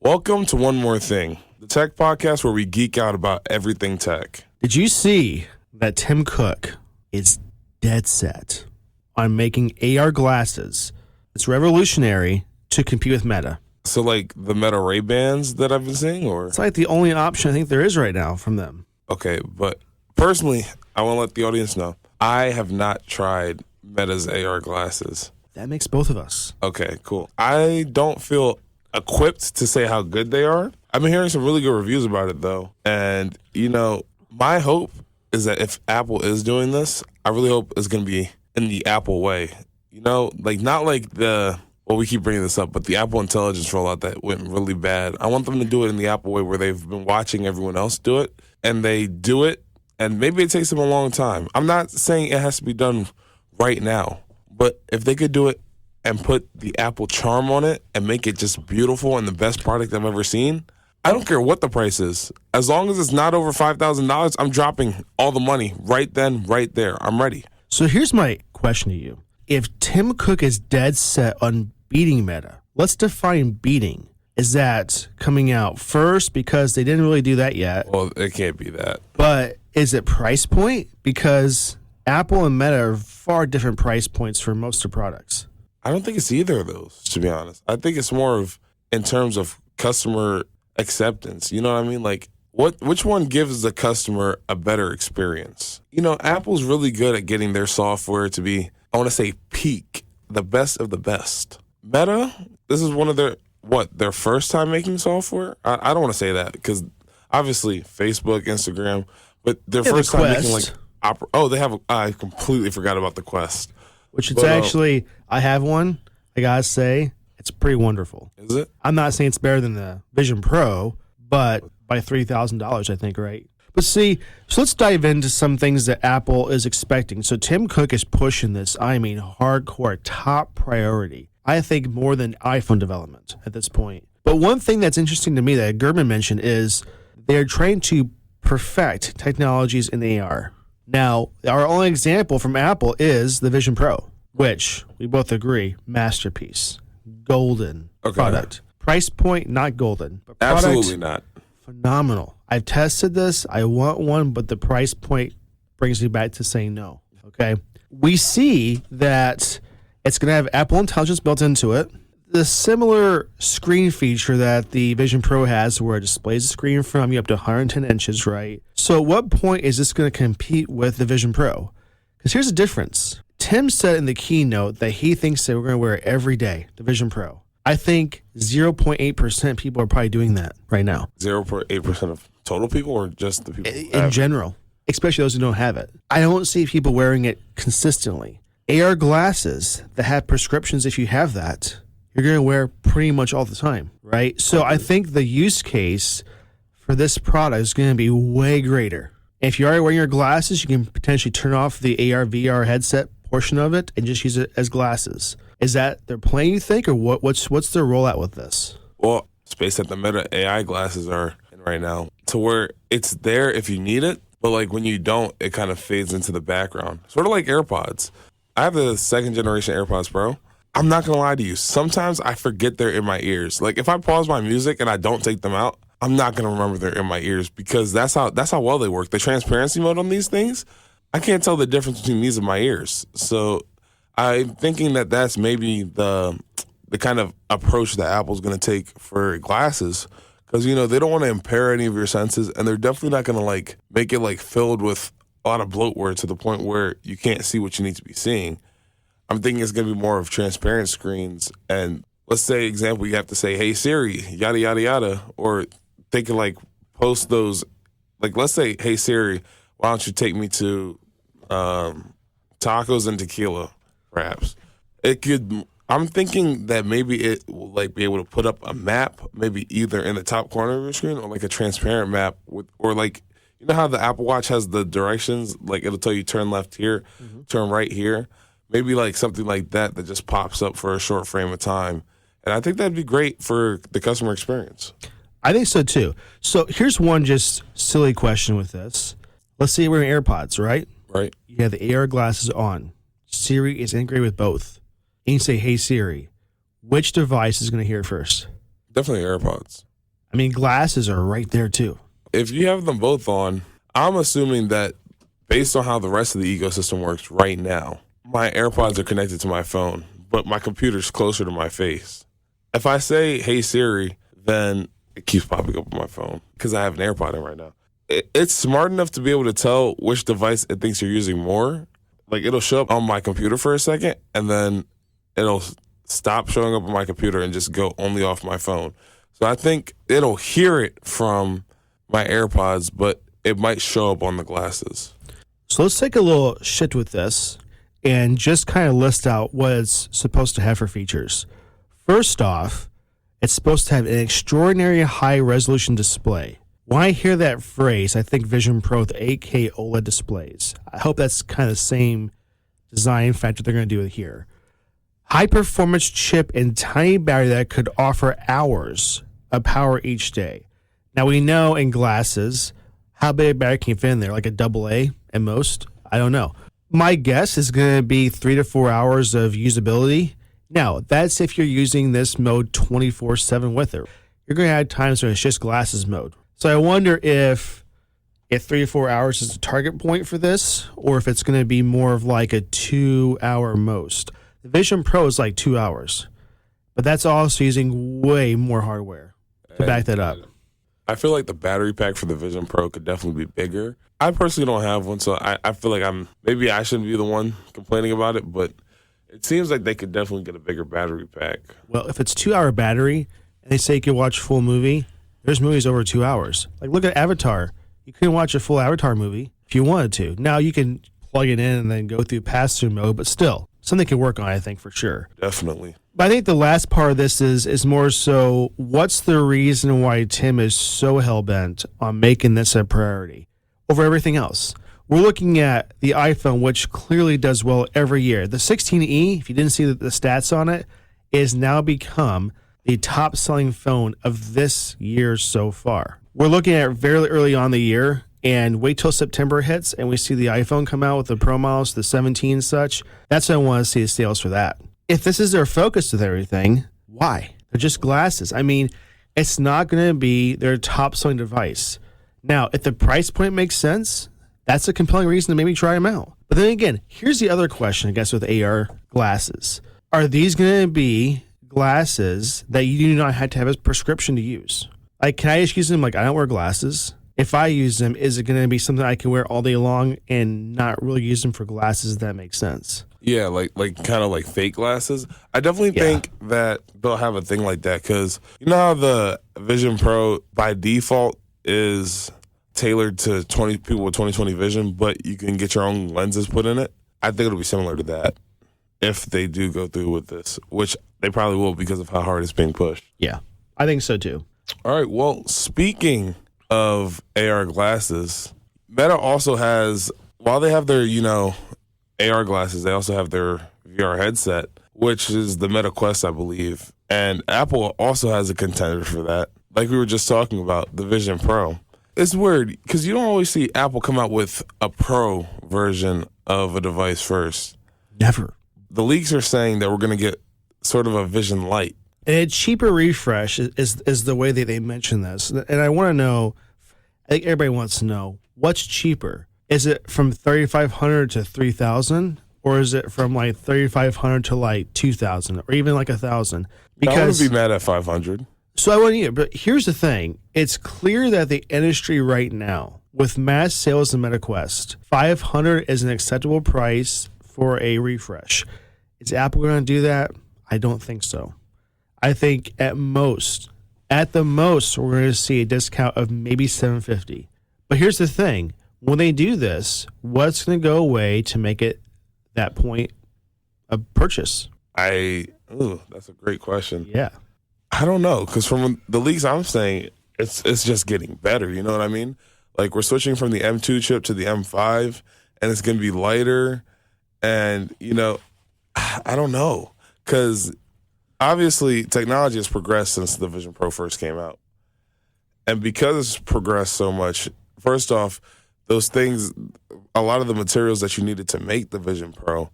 Welcome to One More Thing, the tech podcast where we geek out about everything tech. Did you see that Tim Cook is dead set on making AR glasses? It's revolutionary to compete with Meta. So like the Meta Ray-Bans that I've been seeing, or? It's like the only option I think there is right now from them. Okay, but personally, I want to let the audience know, I have not tried Meta's AR glasses. That makes both of us. Okay, cool. I don't feel equipped to say how good they are. I've been hearing some really good reviews about it though. And, my hope is that if Apple is doing this, I really hope it's going to be in the Apple way. Not like we keep bringing this up, but the Apple Intelligence rollout that went really bad. I want them to do it in the Apple way where they've been watching everyone else do it and they do it. And maybe it takes them a long time. I'm not saying it has to be done right now, but if they could do it and put the Apple charm on it and make it just beautiful and the best product I've ever seen, I don't care what the price is. As long as it's not over $5,000, I'm dropping all the money right then, right there. I'm ready. So here's my question to you. If Tim Cook is dead set on beating Meta, let's define beating. Is that coming out first because they didn't really do that yet? Well, it can't be that. But is it price point? Because Apple and Meta are far different price points for most of the products. I don't think it's either of those, to be honest. I think it's more of in terms of customer acceptance. You know what I mean? Like, which one gives the customer a better experience? Apple's really good at getting their software to be, I want to say, peak, the best of the best. Meta, this is one of their first time making software? I don't want to say that because obviously Facebook, Instagram, but their first time making I completely forgot about the Quest. Which it's actually, I have one. I gotta say, it's pretty wonderful. Is it? I'm not saying it's better than the Vision Pro, but by $3,000, I think, right? But see, so let's dive into some things that Apple is expecting. So Tim Cook is pushing this, hardcore, top priority. I think more than iPhone development at this point. But one thing that's interesting to me that Gerben mentioned is they're trying to perfect technologies in AR. Now, our only example from Apple is the Vision Pro, which we both agree, masterpiece, golden product. Price point, not golden. But product, absolutely not. Phenomenal. I've tested this. I want one, but the price point brings me back to saying no. Okay. We see that it's going to have Apple Intelligence built into it. The similar screen feature that the Vision Pro has where it displays the screen from you up to 110 inches, right? So at what point is this going to compete with the Vision Pro? Because here's the difference. Tim said in the keynote that he thinks that we're going to wear it every day, the Vision Pro. I think 0.8% people are probably doing that right now. 0.8% of total people or just the people in general, especially those who don't have it. I don't see people wearing it consistently. AR glasses that have prescriptions, if you have that, you're going to wear pretty much all the time, right? So I think the use case for this product is going to be way greater. If you're already wearing your glasses, you can potentially turn off the AR, VR headset portion of it and just use it as glasses. Is that their plan, you think, or what's their rollout with this? Well, it's based that the Meta AI glasses are in right now to where it's there if you need it, but like when you don't, it kind of fades into the background. Sort of like AirPods. I have the second generation AirPods Pro. I'm not going to lie to you. Sometimes I forget they're in my ears. Like if I pause my music and I don't take them out, I'm not going to remember they're in my ears because that's how well they work. The transparency mode on these things, I can't tell the difference between these and my ears. So I'm thinking that that's maybe the kind of approach that Apple's going to take for glasses because, they don't want to impair any of your senses and they're definitely not going to make it filled with a lot of bloatware to the point where you can't see what you need to be seeing. I'm thinking it's going to be more of transparent screens. And let's say, example, you have to say, hey, Siri, yada, yada, yada. Or they can post those, let's say, hey, Siri, why don't you take me to tacos and tequila, perhaps. I'm thinking that maybe it will be able to put up a map, maybe either in the top corner of your screen or a transparent map you know how the Apple Watch has the directions? It'll tell you turn left here, turn right here. Maybe something like that just pops up for a short frame of time. And I think that'd be great for the customer experience. I think so too. So here's one just silly question with this. Let's say we're in AirPods, right? Right. You have the AR glasses on. Siri is integrated with both. And you say, hey Siri, which device is going to hear it first? Definitely AirPods. I mean, glasses are right there too. If you have them both on, I'm assuming that based on how the rest of the ecosystem works right now, my AirPods are connected to my phone, but my computer's closer to my face. If I say, hey Siri, then it keeps popping up on my phone because I have an AirPod in right now. It's smart enough to be able to tell which device it thinks you're using more. Like, it'll show up on my computer for a second, and then it'll stop showing up on my computer and just go only off my phone. So I think it'll hear it from my AirPods, but it might show up on the glasses. So let's take a little shift with this and just kind of list out what it's supposed to have for features. First off, it's supposed to have an extraordinary high resolution display. When I hear that phrase, I think Vision Pro with 8K OLED displays. I hope that's kind of the same design factor they're going to do it here. High performance chip and tiny battery that could offer hours of power each day. Now we know in glasses, how big a battery can you fit in there? Like a AA at most? I don't know. My guess is going to be 3 to 4 hours of usability. Now, that's if you're using this mode 24/7 with it. You're going to have times when it's just glasses mode. So I wonder if 3 to 4 hours is the target point for this, or if it's going to be more of like a 2 hour most. The Vision Pro is like 2 hours, but that's also using way more hardware to back that up. I feel like the battery pack for the Vision Pro could definitely be bigger. I personally don't have one, so I feel like maybe I shouldn't be the one complaining about it, but it seems like they could definitely get a bigger battery pack. Well, if it's 2 hour battery and they say you can watch a full movie, there's movies over 2 hours. Like, look at Avatar. You couldn't watch a full Avatar movie if you wanted to. Now you can plug it in and then go through pass-through mode, but still, something can work on, I think, for sure. Definitely. But I think the last part of this is more so, what's the reason why Tim is so hell-bent on making this a priority over everything else? We're looking at the iPhone, which clearly does well every year. The 16E, if you didn't see the stats on it, is now become the top-selling phone of this year so far. We're looking at very early on the year, and wait till September hits, and we see the iPhone come out with the Pro models, the 17 and such. That's when I want to see the sales for that. If this is their focus with everything, why? They're just glasses. I mean, it's not going to be their top-selling device. Now, if the price point makes sense, that's a compelling reason to maybe try them out. But then again, here's the other question, I guess, with AR glasses. Are these going to be glasses that you do not have to have a prescription to use? Like, can I just use them like I don't wear glasses? If I use them, is it going to be something I can wear all day long and not really use them for glasses? If that makes sense. Yeah, like kind of like fake glasses. I definitely think that they'll have a thing like that because you know how the Vision Pro by default is tailored to people with 20/20 vision, but you can get your own lenses put in it. I think it'll be similar to that if they do go through with this, which they probably will because of how hard it's being pushed. Yeah, I think so too. All right, well, speaking of AR glasses, Meta also has, while they have their, AR glasses, they also have their VR headset, which is the Meta Quest, I believe. And Apple also has a contender for that. Like we were just talking about, the Vision Pro. It's weird because you don't always see Apple come out with a Pro version of a device first. Never. The leaks are saying that we're going to get sort of a Vision Lite. And a cheaper refresh is the way that they mention this. And I want to know, I think everybody wants to know, what's cheaper? Is it from $3,500 to $3,000? Or is it from like $3,500 to like $2,000 or even like $1,000? Because I wouldn't be mad at $500. So I wouldn't either. But here's the thing. It's clear that the industry right now, with mass sales in MetaQuest, $500 is an acceptable price for a refresh. Is Apple going to do that? I don't think so. I think at the most, we're going to see a discount of maybe $750. But here's the thing. When they do this, what's going to go away to make it that point of purchase? That's a great question. Yeah. I don't know, because from the leaks I'm saying, it's just getting better. You know what I mean? Like, we're switching from the M2 chip to the M5, and it's going to be lighter. And, I don't know, because obviously technology has progressed since the Vision Pro first came out. And because it's progressed so much, first off, those things, a lot of the materials that you needed to make the Vision Pro,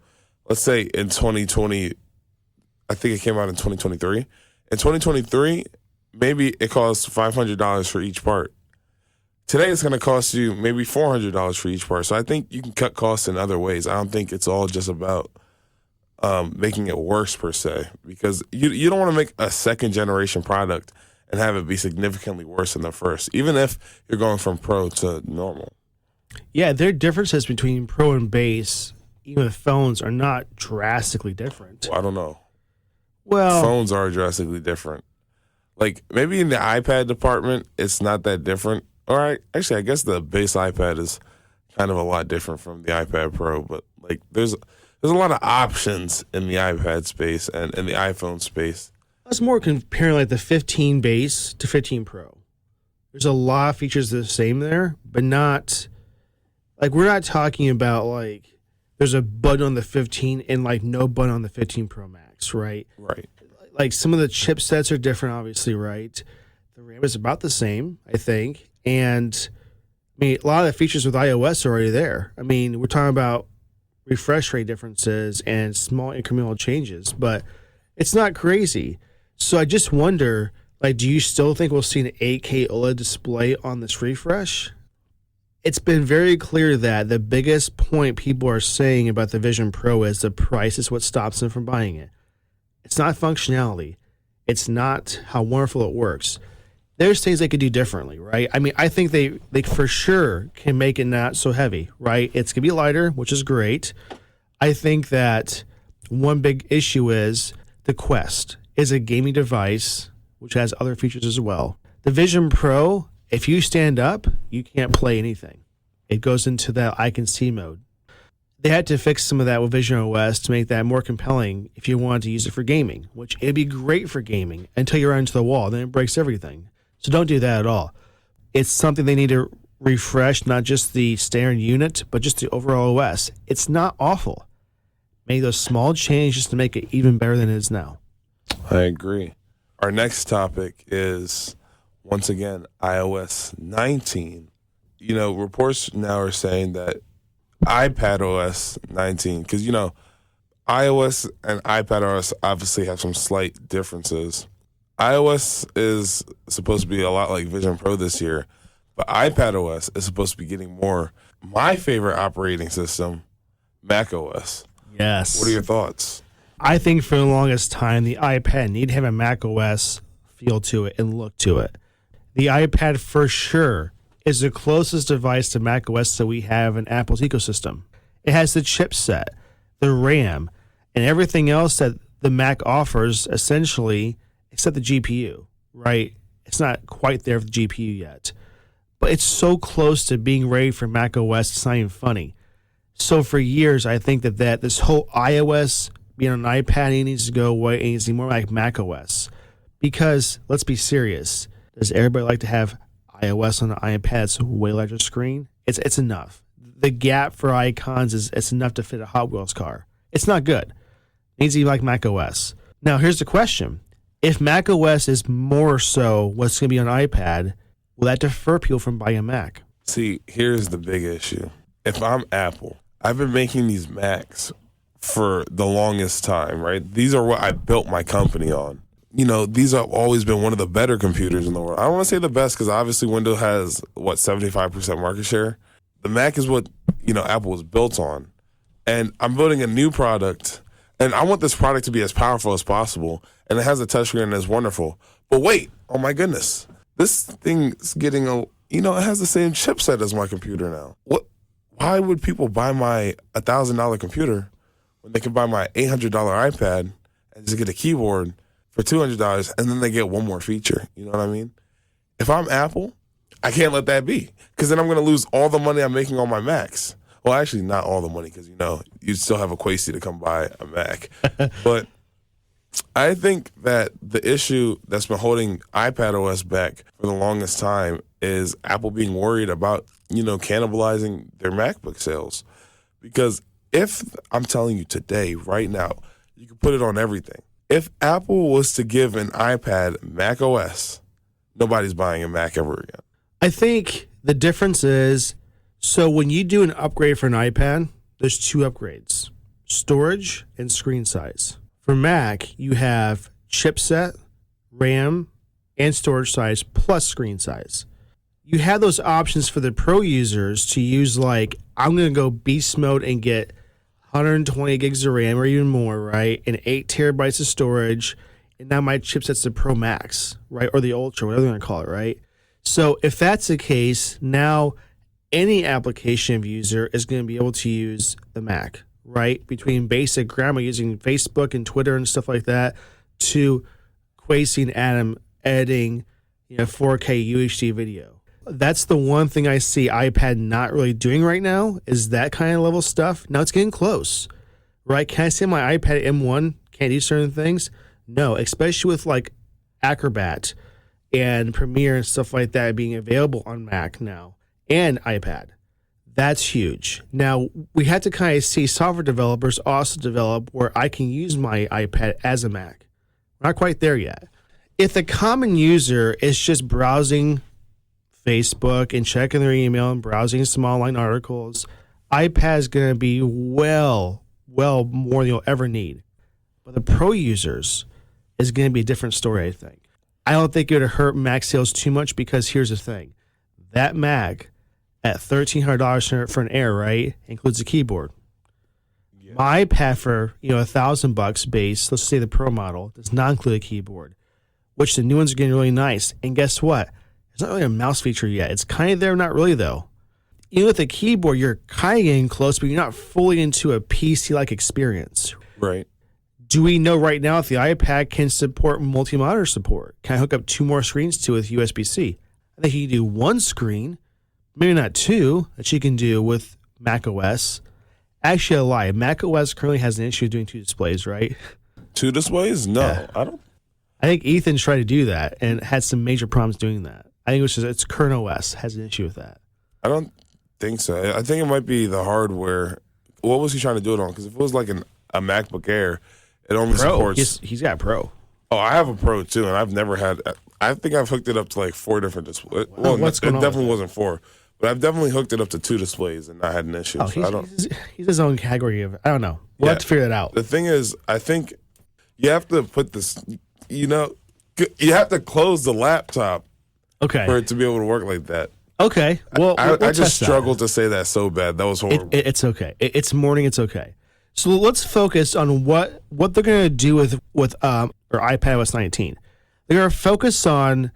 let's say in 2020, I think it came out in 2023. In 2023, maybe it costs $500 for each part. Today it's going to cost you maybe $400 for each part. So I think you can cut costs in other ways. I don't think it's all just about making it worse per se, because you don't want to make a second generation product and have it be significantly worse than the first, even if you're going from pro to normal. Yeah, there are differences between pro and base. Even the phones are not drastically different. Well, I don't know. Well, Phones are drastically different. Like maybe in the iPad department, it's not that different. All right, actually, I guess the base iPad is kind of a lot different from the iPad Pro, but like there's a lot of options in the iPad space and in the iPhone space. I was more comparing like the 15 base to 15 Pro. There's a lot of features the same there, but not like we're not talking about like there's a button on the 15 and like no button on the 15 Pro Max, right? Right. Like some of the chipsets are different, obviously, right? The RAM is about the same, I think. And I mean, a lot of the features with iOS are already there. I mean, we're talking about refresh rate differences and small incremental changes, but it's not crazy. So I just wonder, like, do you still think we'll see an 8K OLED display on this refresh? It's been very clear that the biggest point people are saying about the Vision Pro is the price is what stops them from buying it. It's not functionality. It's not how wonderful it works. There's things they could do differently, right? I mean, I think they for sure can make it not so heavy, right? It's going to be lighter, which is great. I think that one big issue is the Quest is a gaming device, which has other features as well. The Vision Pro, if you stand up, you can't play anything. It goes into that I can see mode. They had to fix some of that with Vision OS to make that more compelling if you wanted to use it for gaming, which it'd be great for gaming until you run into the wall. Then it breaks everything. So don't do that at all. It's something they need to refresh, not just the standard unit, but just the overall OS. It's not awful. Make those small changes to make it even better than it is now. I agree. Our next topic is, once again, iOS 19. You know, reports now are saying that iPad OS 19, because, you know, iOS and iPad OS obviously have some slight differences. iOS is supposed to be a lot like Vision Pro this year, but iPad OS is supposed to be getting more. My favorite operating system, Mac OS. Yes. What are your thoughts? I think for the longest time, the iPad need to have a Mac OS feel to it and look to it. The iPad for sure is the closest device to Mac OS that we have in Apple's ecosystem. It has the chipset, the RAM, and everything else that the Mac offers essentially, except the GPU, right? It's not quite there for the GPU yet. But it's so close to being ready for Mac OS, it's not even funny. So for years, I think that this whole iOS being on an iPad, it needs to go away and it needs to be more like Mac OS. Because, let's be serious, does everybody like to have iOS on an iPad's way larger screen? It's enough. The gap for icons it's enough to fit a Hot Wheels car. It's not good. It needs to be like Mac OS. Now, here's the question. If Mac OS is more so what's going to be on iPad, will that defer people from buying a Mac? See, here's the big issue. If I'm Apple, I've been making these Macs for the longest time, right? These are what I built my company on. You know, these have always been one of the better computers in the world. I don't want to say the best because obviously Windows has, 75% market share. The Mac is what, Apple was built on. And I'm building a new product, and I want this product to be as powerful as possible. And it has a touchscreen and it's wonderful. But wait, oh my goodness. This thing's getting it has the same chipset as my computer now. Why would people buy my $1,000 computer when they can buy my $800 iPad and just get a keyboard for $200 and then they get one more feature? You know what I mean? If I'm Apple, I can't let that be because then I'm going to lose all the money I'm making on my Macs. Well, actually, not all the money because, you still have a Quasi to come buy a Mac. But I think that the issue that's been holding iPad OS back for the longest time is Apple being worried about, cannibalizing their MacBook sales. Because if I'm telling you today, right now, you can put it on everything. If Apple was to give an iPad Mac OS, nobody's buying a Mac ever again. I think the difference is, so when you do an upgrade for an iPad, there's two upgrades, storage and screen size. For Mac, you have chipset, RAM, and storage size plus screen size. You have those options for the pro users to use, like, I'm going to go beast mode and get 120 gigs of RAM or even more, right? And 8 terabytes of storage. And now my chipset's the Pro Max, right? Or the Ultra, whatever they're going to call it, right? So if that's the case, now any application user is going to be able to use the Mac, right? Between basic grammar using Facebook and Twitter and stuff like that to Quasi and Adam editing, 4K UHD video. That's the one thing I see iPad not really doing right now is that kind of level stuff. Now it's getting close, right? Can I say my iPad M1 can't do certain things? No, especially with like Acrobat and Premiere and stuff like that being available on Mac now and iPad. That's huge. Now, we had to kind of see software developers also develop where I can use my iPad as a Mac. We're not quite there yet. If the common user is just browsing Facebook and checking their email and browsing some online articles, iPad is going to be well more than you'll ever need. But the pro users is going to be a different story, I think. I don't think it would hurt Mac sales too much because here's the thing. That Mac at $1,300 for an Air, right, includes a keyboard. Yeah. My iPad for $1,000 base, let's say the Pro model, does not include a keyboard, which the new ones are getting really nice. And guess what? It's not really a mouse feature yet. It's kind of there, not really, though. Even with a keyboard, you're kind of getting close, but you're not fully into a PC-like experience. Right. Do we know right now if the iPad can support multi-monitor support? Can I hook up 2 more screens to it with USB-C? I think you can do 1 screen, maybe not 2, that you can do with Mac OS. Actually, I lie. Mac OS currently has an issue doing 2 displays, right? 2 displays? No, Yeah. I don't. I think Ethan tried to do that and had some major problems doing that. I think it's current OS has an issue with that. I don't think so. I think it might be the hardware. What was he trying to do it on? Because if it was like a MacBook Air, it only supports. He's got Pro. Oh, I have a Pro too, and I've never had. I think I've hooked it up to like 4 different displays. Well, what's going on? It definitely wasn't 4, but I've definitely hooked it up to 2 displays and not had an issue. Oh, So he's his own category of. I don't know. We'll have to figure that out. The thing is, I think you have to put this. You have to close the laptop. Okay. For it to be able to work like that. Okay. Well, I just struggled to say that so bad. That was horrible. It's okay. It's morning. It's okay. So let's focus on what they're going to do with iPadOS 19. They're going to focus on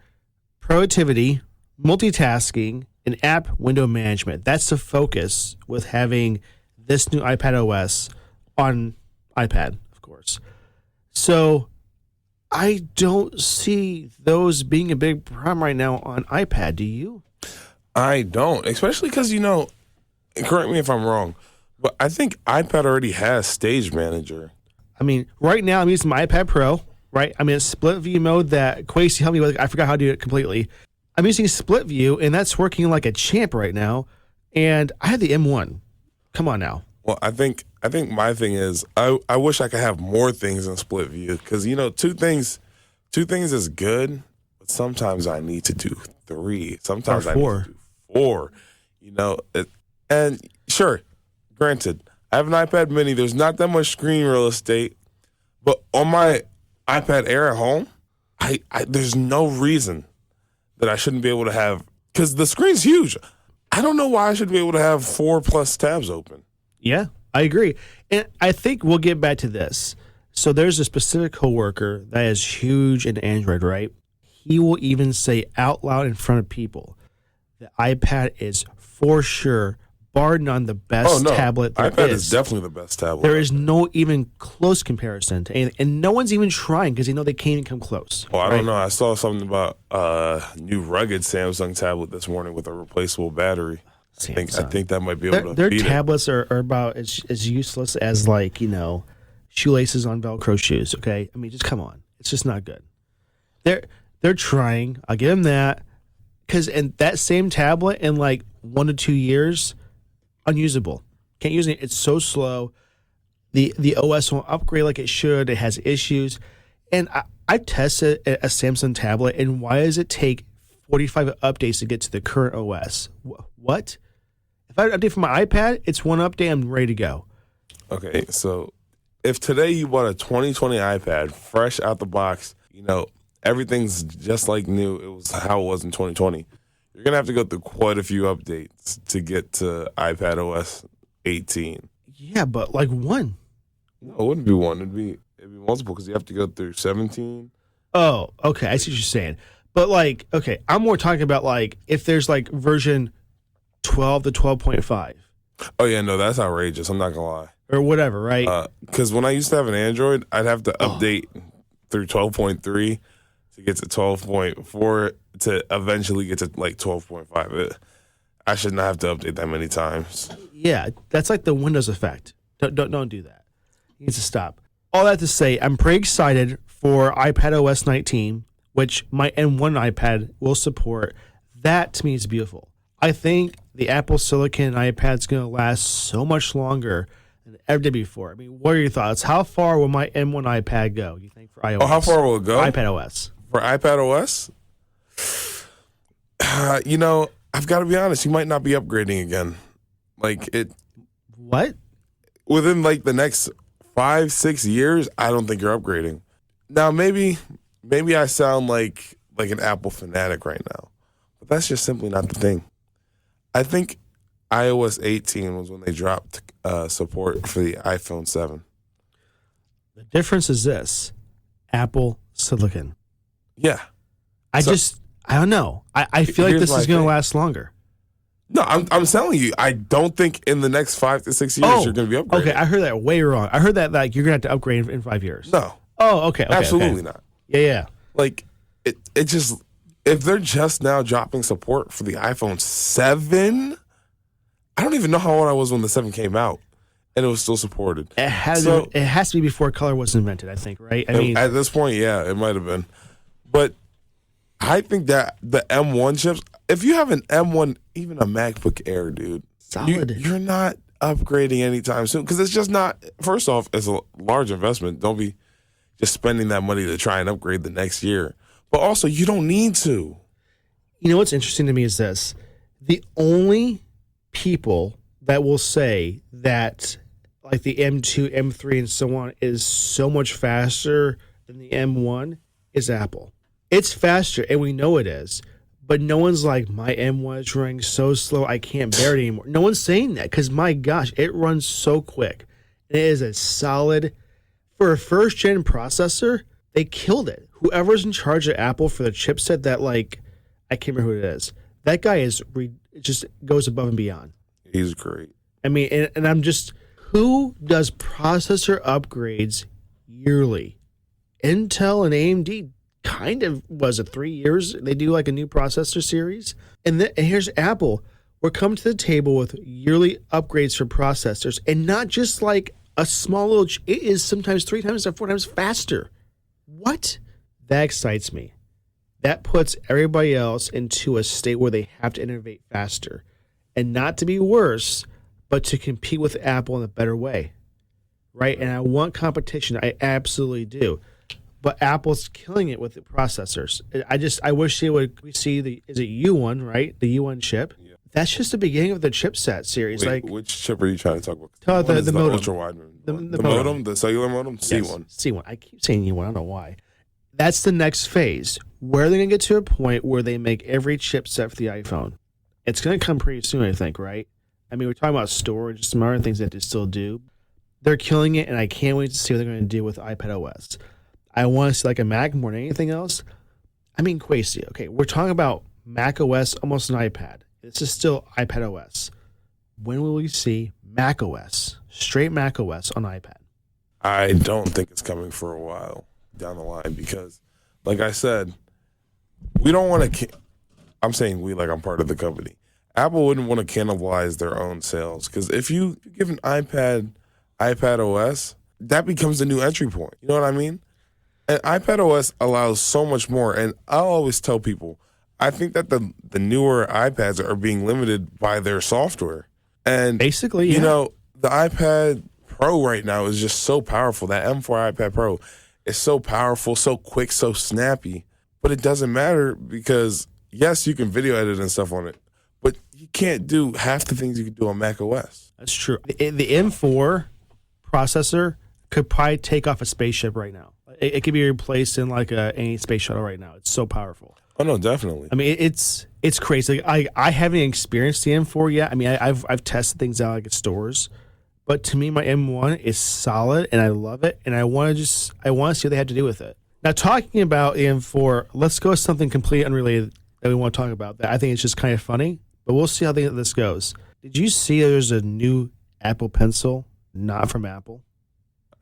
productivity, multitasking, and app window management. That's the focus with having this new iPadOS on iPad, of course. So I don't see those being a big problem right now on iPad. Do you? I don't, especially because, correct me if I'm wrong, but I think iPad already has Stage Manager. I mean, right now I'm using my iPad Pro, right? I'm in split view mode that Quasi helped me with. I forgot how to do it completely. I'm using split view, and that's working like a champ right now. And I had the M1. Come on now. Well, I think my thing is I wish I could have more things in split view because 2 things is good, but sometimes I need to do 3. Sometimes I need to do 4. And sure, granted, I have an iPad Mini. There's not that much screen real estate, but on my iPad Air at home, I there's no reason that I shouldn't be able to have because the screen's huge. I don't know why I should be able to have 4+ tabs open. Yeah, I agree. And I think we'll get back to this. So there's a specific coworker that is huge in Android, right? He will even say out loud in front of people, the iPad is for sure, bar none, the best tablet there iPad is definitely the best tablet. There is no even close comparison to anything. And no one's even trying because they know they can't even come close. Well, I don't know. I saw something about new rugged Samsung tablet this morning with a replaceable battery. I think that might be able to their beat tablets are about as useless as shoelaces on Velcro shoes. Okay, I mean, just come on, it's just not good. They're trying. I'll give them that and that same tablet in like 1 to 2 years, unusable. Can't use it. It's so slow. The OS won't upgrade like it should. It has issues, and I tested a Samsung tablet, and why does it take 45 updates to get to the current OS? What? If I update for my iPad, it's 1 update, I'm ready to go. Okay, so if today you bought a 2020 iPad fresh out the box, everything's just like new. It was how it was in 2020. You're gonna have to go through quite a few updates to get to iPad OS 18. Yeah, but like one. No, it wouldn't be one. It'd be multiple because you have to go through 17. Oh, okay. I see what you're saying. But like, okay, I'm more talking about like if there's like version 12 to 12.5. Oh yeah, no, that's outrageous. I'm not gonna lie. Or whatever, right? Because when I used to have an Android, I'd have to update through 12.3 to get to 12.4 to eventually get to like 12.5. I should not have to update that many times. Yeah, that's like the Windows effect. Don't do that. You need to stop. All that to say, I'm pretty excited for iPad OS 19, which my M1 iPad will support. That to me is beautiful. I think the Apple Silicon iPad is going to last so much longer than it ever did before. I mean, what are your thoughts? How far will my M1 iPad go, you think, for iOS? Oh, how far will it go? iPad OS. For iPad OS? I've got to be honest. You might not be upgrading again. Like it. What? Within like the next 5-6 years, I don't think you're upgrading. Now, maybe I sound like an Apple fanatic right now, but that's just simply not the thing. I think iOS 18 was when they dropped support for the iPhone 7. The difference is this: Apple Silicon. Yeah. I don't know. I feel like this is going to last longer. No, I'm telling you, I don't think in the next 5 to 6 years you're going to be upgraded. Okay, I heard that way wrong. I heard that like you're going to have to upgrade in 5 years. No. Oh, okay. Absolutely not. Yeah. Like it just, if they're just now dropping support for the iPhone 7, I don't even know how old I was when the 7 came out, and it was still supported. It has to be before color was invented, I think, right? I mean, at this point, yeah, it might have been. But I think that the M1 chips, if you have an M1, even a MacBook Air, dude, solid. You're not upgrading anytime soon because it's just not. First off, it's a large investment. Don't be just spending that money to try and upgrade the next year. But also, you don't need to. You know what's interesting to me is this: the only people that will say that like the M2, M3, and so on is so much faster than the M1 is Apple. It's faster, and we know it is. But no one's like, my M1 is running so slow, I can't bear it anymore. No one's saying that because, my gosh, it runs so quick. It is a solid, for a first-gen processor, they killed it. Whoever's in charge of Apple for the chipset that, like, I can't remember who it is. That guy just goes above and beyond. He's great. I mean, and I'm just, who does processor upgrades yearly? Intel and AMD kind of, was it 3 years? They do like a new processor series. And here's Apple. We're coming to the table with yearly upgrades for processors, and not just like a small little, it is sometimes 3 times or 4 times faster. What? That excites me. That puts everybody else into a state where they have to innovate faster. And not to be worse, but to compete with Apple in a better way. Right? And I want competition. I absolutely do. But Apple's killing it with the processors. I wish they would see is it U1, right? The U1 chip. Yeah. That's just the beginning of the chipset series. Wait, which chip are you trying to talk about? The modem. Ultra wide. The modem, the cellular modem, C1. Yes, C1. I keep saying U1. I don't know why. That's the next phase. Where are they going to get to a point where they make every chipset for the iPhone? It's going to come pretty soon, I think, right? I mean, we're talking about storage, some other things that they still do. They're killing it, and I can't wait to see what they're going to do with iPad OS. I want to see like a Mac more than anything else. I mean, crazy. Okay, we're talking about Mac OS, almost an iPad. This is still iPad OS. When will we see Mac OS, straight Mac OS on iPad? I don't think it's coming for a while down the line because, like I said, we don't want to. I'm saying we, like I'm part of the company. Apple wouldn't want to cannibalize their own sales because if you give an iPad OS, that becomes the new entry point. You know what I mean? And iPad OS allows so much more. And I'll always tell people, I think that the newer iPads are being limited by their software. And basically, you know, the iPad Pro right now is just so powerful. That M4 iPad Pro is so powerful, so quick, so snappy. But it doesn't matter because, yes, you can video edit and stuff on it, but you can't do half the things you can do on Mac OS. That's true. The M4 processor could probably take off a spaceship right now. It could be replaced in like any space shuttle right now. It's so powerful. Oh no, definitely. I mean, it's crazy. Like, I haven't experienced the M4 yet. I mean, I've tested things out like at stores, but to me, my M1 is solid and I love it, and I want to see what they had to do with it. Now, talking about the M4, let's go with something completely unrelated that we want to talk about. That I think it's just kind of funny, but we'll see how this goes. Did you see there's a new Apple Pencil, not from Apple?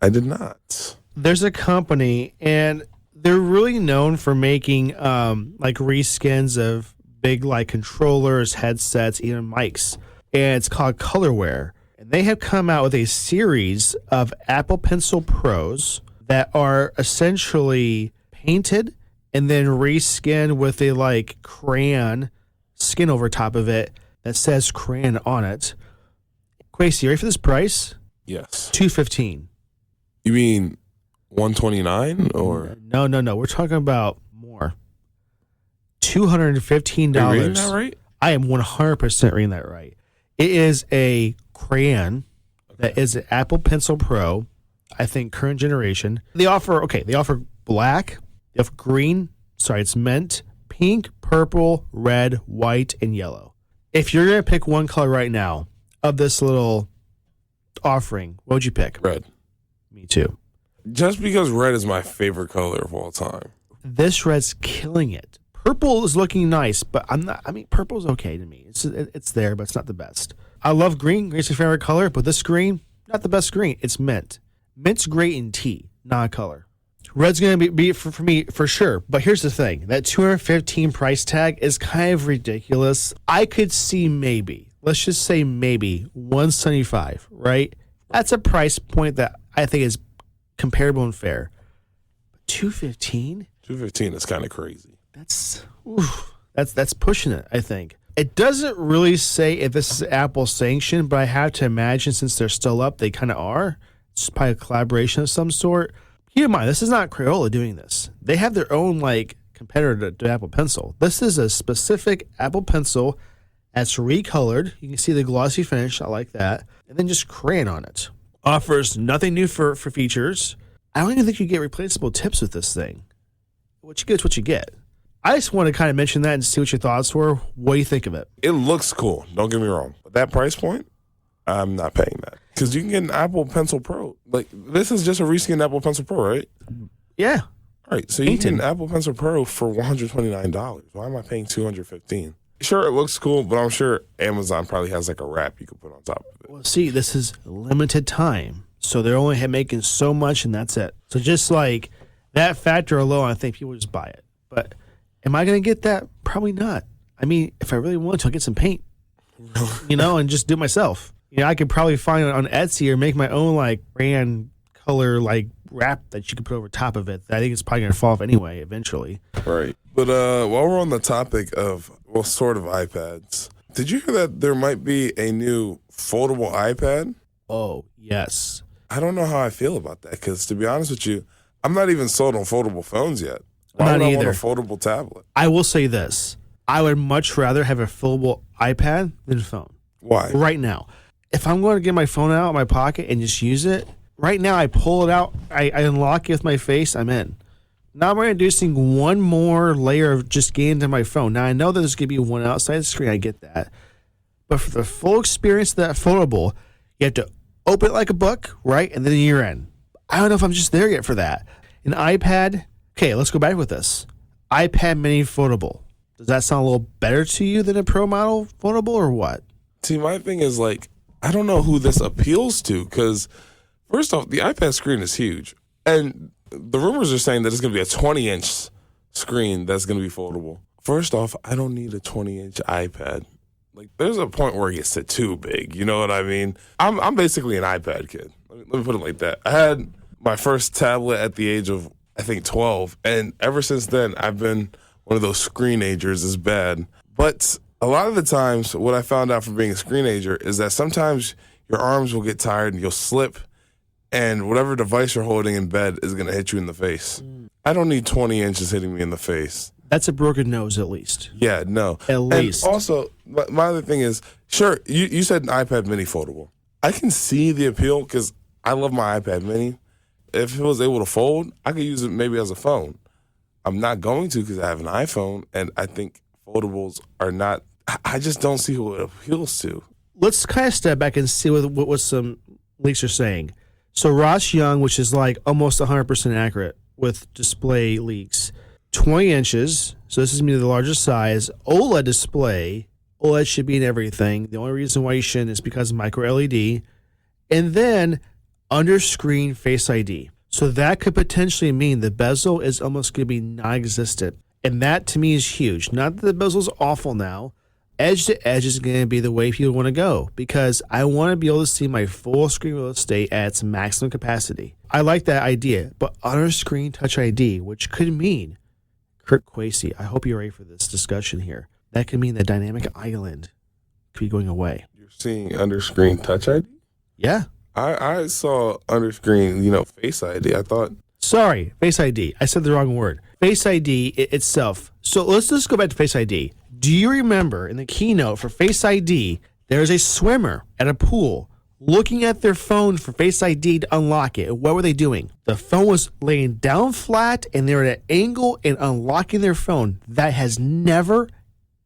I did not. There's a company, and they're really known for making like reskins of big like controllers, headsets, even mics. And it's called Colorware. And they have come out with a series of Apple Pencil Pros that are essentially painted and then reskinned with a like crayon skin over top of it that says Crayon on it. Quasi, you ready for this price? Yes. $215. You mean 129 or No. We're talking about more. $215. Are you reading that right? I am 100% reading that right. It is a crayon that is an Apple Pencil Pro, I think current generation. They offer black, they offer green, it's mint, pink, purple, red, white, and yellow. If you're going to pick one color right now of this little offering, what would you pick? Red. Me too. Just because red is my favorite color of all time. This red's killing it. Purple is looking nice, but purple's okay to me. It's there, but it's not the best. I love green. Green's my favorite color, but this green, not the best green. It's mint. Mint's great in tea, not a color. Red's going to be for me, for sure. But here's the thing. That $215 price tag is kind of ridiculous. I could see let's just say maybe $175, right? That's a price point that I think is comparable and fair. $215? $215 is kind of crazy. That's pushing it, I think. It doesn't really say if this is Apple sanctioned, but I have to imagine since they're still up, they kind of are. It's probably a collaboration of some sort. Keep in mind, this is not Crayola doing this. They have their own like competitor to Apple Pencil. This is a specific Apple Pencil that's recolored. You can see the glossy finish. I like that. And then just Crayon on it. Offers nothing new for features. I don't even think you get replaceable tips with this thing. What you get is what you get. I just want to kind of mention that and see what your thoughts were. What do you think of it? It looks cool. Don't get me wrong. But that price point, I'm not paying that. Because you can get an Apple Pencil Pro. Like, this is just a reskin Apple Pencil Pro, right? Yeah. All right. So you can get an Apple Pencil Pro for $129. Why am I paying $215? Sure, it looks cool, but I'm sure Amazon probably has like a wrap you could put on top of it. Well, see, this is limited time. So they're only making so much, and that's it. So just like that factor alone, I think people just buy it. But am I going to get that? Probably not. I mean, if I really want to, I'll get some paint, and just do it myself. I could probably find it on Etsy or make my own like brand color like wrap that you could put over top of it. I think it's probably going to fall off anyway eventually. Right. But while we're on the topic of, sort of iPads, did you hear that there might be a new foldable iPad? Oh, yes. I don't know how I feel about that because, to be honest with you, I'm not even sold on foldable phones yet. Why would I want a foldable tablet? I will say this. I would much rather have a foldable iPad than a phone. Why? Right now. If I'm going to get my phone out of my pocket and just use it, right now I pull it out, I unlock it with my face, I'm in. Now I'm introducing one more layer of just getting into my phone. Now I know that there's going to be one outside the screen, I get that. But for the full experience of that foldable, you have to open it like a book, right? And then you're in. I don't know if I'm just there yet for that. An iPad, okay, let's go back with this. iPad mini foldable. Does that sound a little better to you than a Pro model foldable or what? See, my thing is like, I don't know who this appeals to because, first off, the iPad screen is huge. And the rumors are saying that it's going to be a 20-inch screen that's going to be foldable. First off, I don't need a 20-inch iPad. Like, there's a point where it gets too big. You know what I mean? I'm basically an iPad kid. Let me put it like that. I had my first tablet at the age of, I think, 12. And ever since then, I've been one of those screenagers is bad. But a lot of the times, what I found out from being a screenager is that sometimes your arms will get tired and you'll slip, and whatever device you're holding in bed is going to hit you in the face. I don't need 20 inches hitting me in the face. That's a broken nose, at least. Yeah, no. At least. And also, my other thing is, sure, you said an iPad mini foldable. I can see the appeal because I love my iPad mini. if it was able to fold, I could use it maybe as a phone. I'm not going to because I have an iPhone, and I think foldables are not. I just don't see who it appeals to. Let's kind of step back and see what some leaks are saying. So Ross Young, which is like almost 100% accurate with display leaks, 20 inches. So this is maybe the largest size. OLED display. OLED should be in everything. The only reason why you shouldn't is because of micro LED. And then under screen Face ID. So that could potentially mean the bezel is almost going to be non-existent. And that to me is huge. Not that the bezel's awful now. Edge to edge is going to be the way people want to go because I want to be able to see my full screen real estate at its maximum capacity. I like that idea, but under screen Touch ID, which could mean, Kirk Quasey, I hope you're ready for this discussion here. That could mean the dynamic island could be going away. You're seeing under screen Touch ID? Yeah. I saw under screen, Face ID. I thought. Sorry, Face ID. I said the wrong word. Face ID itself. So let's just go back to Face ID. Do you remember in the keynote for Face ID, there's a swimmer at a pool looking at their phone for Face ID to unlock it? What were they doing? The phone was laying down flat and they're at an angle and unlocking their phone. That has never,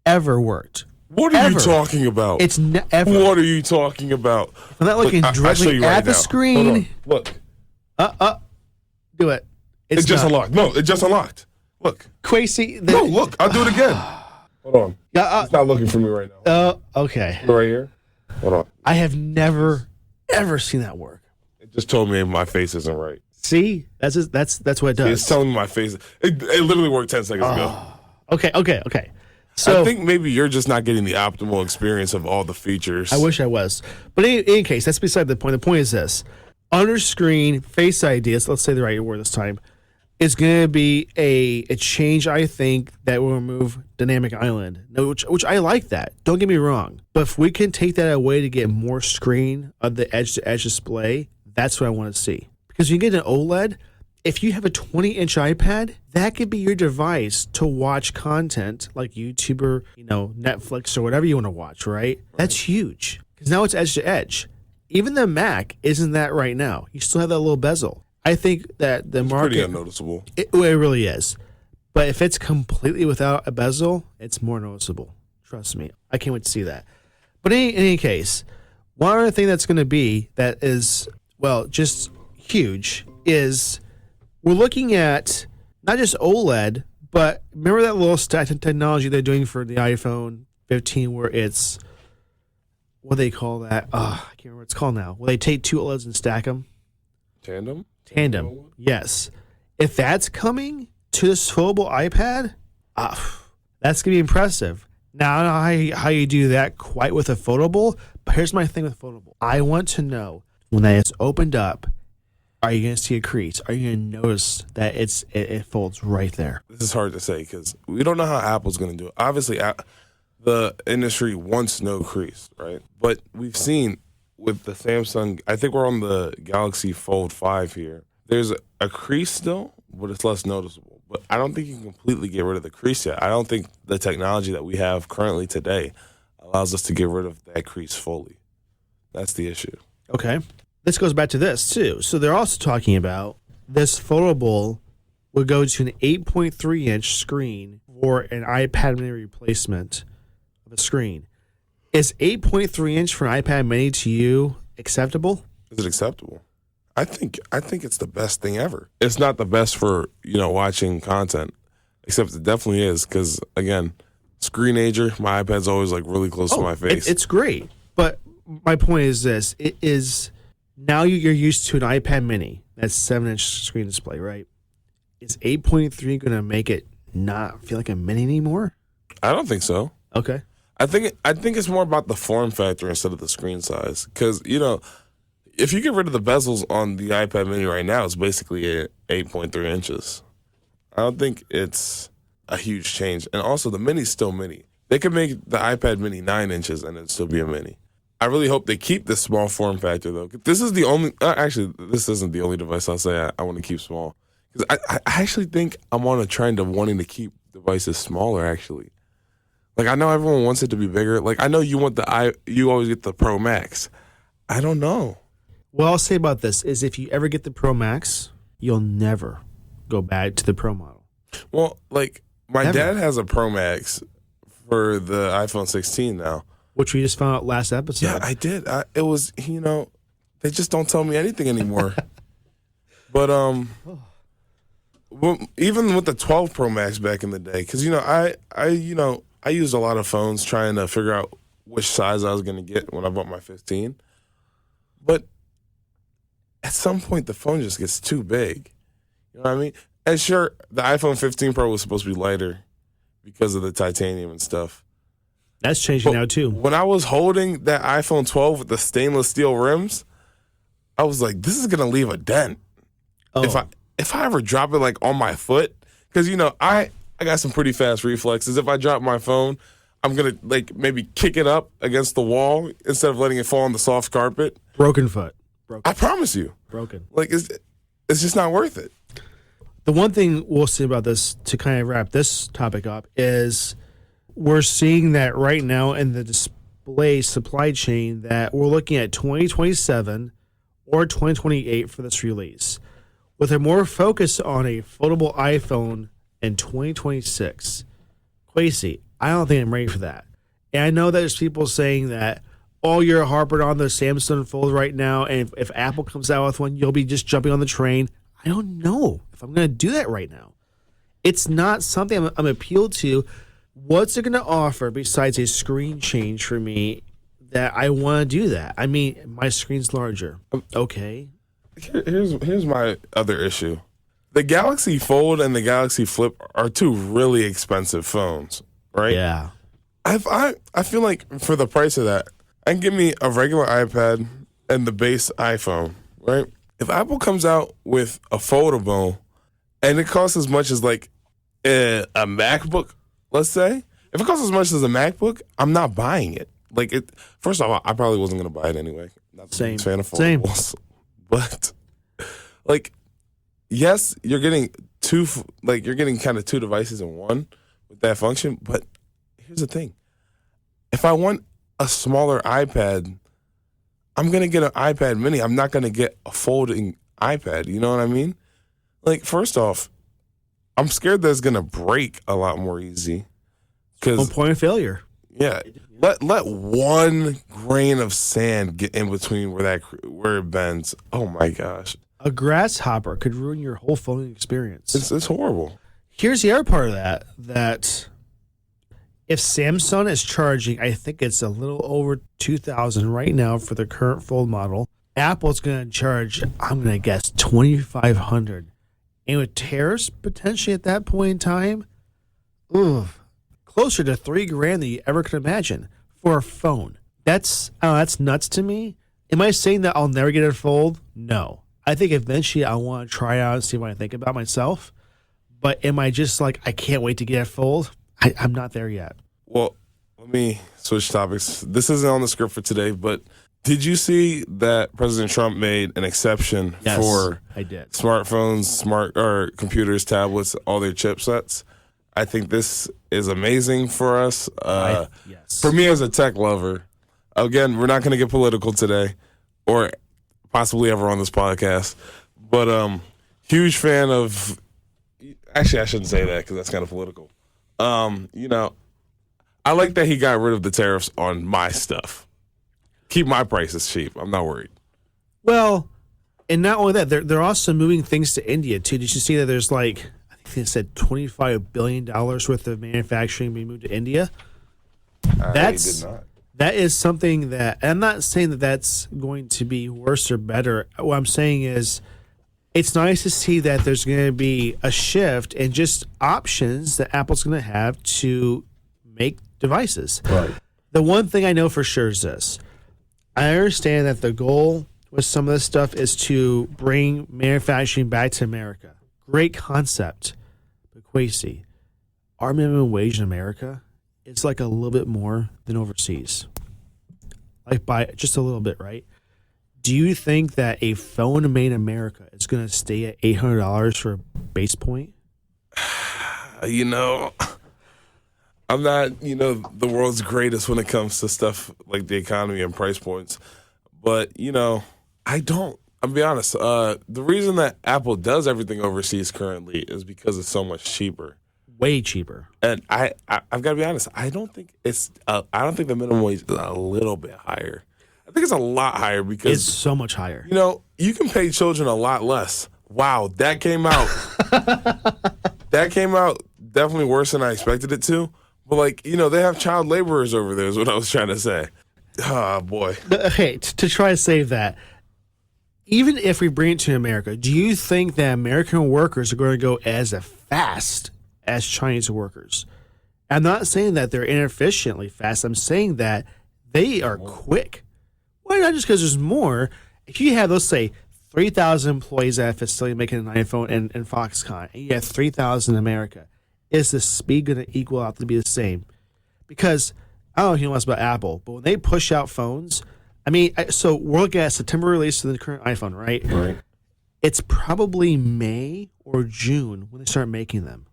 ever worked. What are you talking about? It's never. What are you talking about? I'm not looking directly at the screen. Look. Do it. It just unlocked. No, it just unlocked. Look. Quasey. No, look. I'll do it again. Hold on. It's not looking for me right now. Okay. Right here. Hold on. I have never, ever seen that work. It just told me my face isn't right. See? That's what it does. It's telling me my face. It literally worked 10 seconds ago. Okay. So I think maybe you're just not getting the optimal experience of all the features. I wish I was. But in any case, that's beside the point. The point is this. Under screen Face ID, let's say the right word this time, is going to be a change, I think, that will remove Dynamic Island, which I like that. Don't get me wrong. But if we can take that away to get more screen of the edge-to-edge display, that's what I want to see. Because you get an OLED, if you have a 20-inch iPad, that could be your device to watch content like YouTube or, Netflix or whatever you want to watch, right? That's huge. Because now it's edge-to-edge. Even the Mac isn't that right now. You still have that little bezel. I think that the market... pretty unnoticeable. It really is. But if it's completely without a bezel, it's more noticeable. Trust me. I can't wait to see that. But in any case, one other thing that's going to be that is, just huge is we're looking at not just OLED, but remember that little technology they're doing for the iPhone 15 where it's... What do they call that? I can't remember what it's called now. Will they take two OLEDs and stack them? Tandem. Yes. If that's coming to this foldable iPad, that's going to be impressive. Now, I don't know how you do that quite with a foldable, but here's my thing with foldable. I want to know when that is opened up, are you going to see a crease? Are you going to notice that it folds right there? This is hard to say because we don't know how Apple's going to do it. Obviously, the industry wants no crease, right? But we've seen with the Samsung, I think we're on the Galaxy Fold 5 here. There's a crease still, but it's less noticeable. But I don't think you can completely get rid of the crease yet. I don't think the technology that we have currently today allows us to get rid of that crease fully. That's the issue. Okay. This goes back to this, too. So they're also talking about this foldable would go to an 8.3-inch screen for an iPad mini replacement of a screen. Is 8.3-inch for an iPad mini to you acceptable? Is it acceptable? I think it's the best thing ever. It's not the best for, watching content, except it definitely is because, again, screen ager, my iPad's always like really close to my face. It's great. But my point is this. It is now you're used to an iPad mini. That's 7-inch screen display, right? Is 8.3 going to make it not feel like a mini anymore? I don't think so. Okay. I think it's more about the form factor instead of the screen size. Because, if you get rid of the bezels on the iPad mini right now, it's basically 8.3 inches. I don't think it's a huge change. And also, the mini's still mini. They could make the iPad mini 9 inches and it'd still be a mini. I really hope they keep this small form factor, though. This is the only... actually, this isn't the only device I'll say I want to keep small. Because I actually think I'm on a trend of wanting to keep devices smaller, actually. Like, I know everyone wants it to be bigger. Like, I know you want you always get the Pro Max. I don't know. What I'll say about this is if you ever get the Pro Max, you'll never go back to the Pro model. Well, like my Never. dad has a Pro Max for the iPhone 16 now. Which we just found out last episode. Yeah, I did. It was, they just don't tell me anything anymore. But well, even with the 12 Pro Max back in the day, because I used a lot of phones trying to figure out which size I was going to get when I bought my 15. But at some point, the phone just gets too big. You know what I mean? And sure, the iPhone 15 Pro was supposed to be lighter because of the titanium and stuff. That's changing now too. When I was holding that iPhone 12 with the stainless steel rims, I was like, this is going to leave a dent. Oh. If I ever drop it like on my foot, because I got some pretty fast reflexes. If I drop my phone, I'm gonna like maybe kick it up against the wall instead of letting it fall on the soft carpet. Broken foot. I promise you. Broken. Like it's just not worth it. The one thing we'll say about this to kind of wrap this topic up is we're seeing that right now in the display supply chain that we're looking at 2027 or 2028 for this release, with a more focus on a foldable iPhone in 2026. Quasi, I don't think I'm ready for that. And I know there's people saying that, oh, you're harping on the Samsung Fold right now, and if Apple comes out with one, you'll be just jumping on the train. I don't know if I'm going to do that right now. It's not something I'm appealed to. What's it going to offer besides a screen change for me that I want to do that? I mean, my screen's larger. Okay. Here's my other issue. The Galaxy Fold and the Galaxy Flip are two really expensive phones, right? Yeah. I feel like for the price of that, I can give me a regular iPad and the base iPhone, right? If Apple comes out with a foldable and it costs as much as like a MacBook, let's say, if it costs as much as a MacBook, I'm not buying it. Like it. First of all, I probably wasn't going to buy it anyway. Not the biggest fan of foldables, but like, yes, you're getting kind of two devices in one with that function. But here's the thing: if I want a smaller iPad, I'm gonna get an iPad Mini. I'm not gonna get a folding iPad. You know what I mean? Like, first off, I'm scared that it's gonna break a lot more easy. One point of failure. Yeah, let one grain of sand get in between where it bends. Oh my gosh, A grasshopper could ruin your whole phone experience. it's horrible. Here's the other part of that if Samsung is charging, I think it's a little over $2,000 right now for the current Fold model. Apple's going to charge, I'm going to guess, $2,500. And with tariffs potentially at that point in time, closer to $3,000 than you ever could imagine for a phone. That's nuts to me. Am I saying that I'll never get a Fold? No. I think eventually I want to try out and see what I think about myself. But am I just like, I can't wait to get a Fold? I'm not there yet. Well, let me switch topics. This isn't on the script for today, but did you see that President Trump made an exception for I did. smartphones, computers, tablets, all their chipsets? I think this is amazing for us. Yes. For me as a tech lover, again, we're not going to get political today or possibly ever on this podcast, but huge fan of – actually, I shouldn't say that because that's kind of political. I like that he got rid of the tariffs on my stuff. Keep my prices cheap. I'm not worried. Well, and not only that, they're also moving things to India too. Did you see that there's I think they said $25 billion worth of manufacturing being moved to India? I did not. That is something that, and I'm not saying that that's going to be worse or better. What I'm saying is it's nice to see that there's going to be a shift in just options that Apple's going to have to make devices. Right. The one thing I know for sure is this. I understand that the goal with some of this stuff is to bring manufacturing back to America. Great concept. But Quasi, our minimum wage in America is like a little bit more than overseas. Like by just a little bit, right? Do you think that a phone made in America is going to stay at $800 for a base point? I'm not, the world's greatest when it comes to stuff like the economy and price points. But, I don't I'll be honest. The reason that Apple does everything overseas currently is because it's so much cheaper. Way cheaper. And I've got to be honest. I don't think it's. I don't think the minimum wage is a little bit higher. I think it's a lot higher because It's so much higher. you know you can pay children a lot less. Wow, that came out. That came out definitely worse than I expected it to. But like they have child laborers over there. Is what I was trying to say. Oh boy. Okay, to try to save that, even if we bring it to America, do you think that American workers are going to go as fast as Chinese workers? I'm not saying that they're inefficiently fast. I'm saying that they are quick. Why not just because there's more? If you have, let's say, 3,000 employees at a facility making an iPhone in Foxconn, and you have 3,000 in America, is the speed going to equal out to be the same? Because I don't know if you know what's about Apple, but when they push out phones, so we're looking at September release of the current iPhone, right? Right. It's probably May or June when they start making them.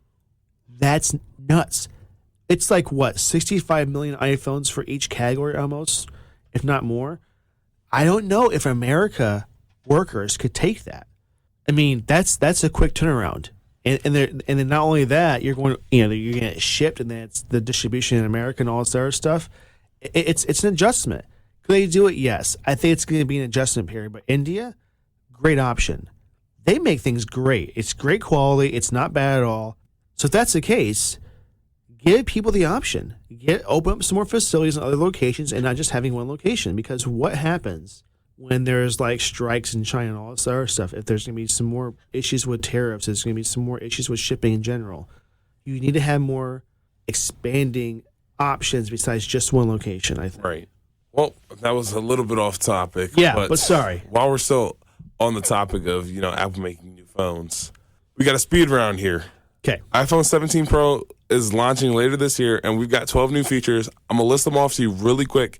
That's nuts. It's like, 65 million iPhones for each category almost, if not more. I don't know if America workers could take that. That's a quick turnaround. And then not only that, you're going to get it shipped, and then it's the distribution in America and all this other stuff. It's an adjustment. Could they do it? Yes. I think it's going to be an adjustment period. But India, great option. They make things great. It's great quality. It's not bad at all. So if that's the case, give people the option. Open up some more facilities in other locations and not just having one location. Because what happens when there's like strikes in China and all this other stuff? If there's going to be some more issues with tariffs, there's going to be some more issues with shipping in general. You need to have more expanding options besides just one location, I think. Right. Well, that was a little bit off topic. Yeah, but sorry. While we're still on the topic of Apple making new phones, we got a speed round here. Okay. iPhone 17 Pro is launching later this year, and we've got 12 new features. I'm going to list them off to you really quick,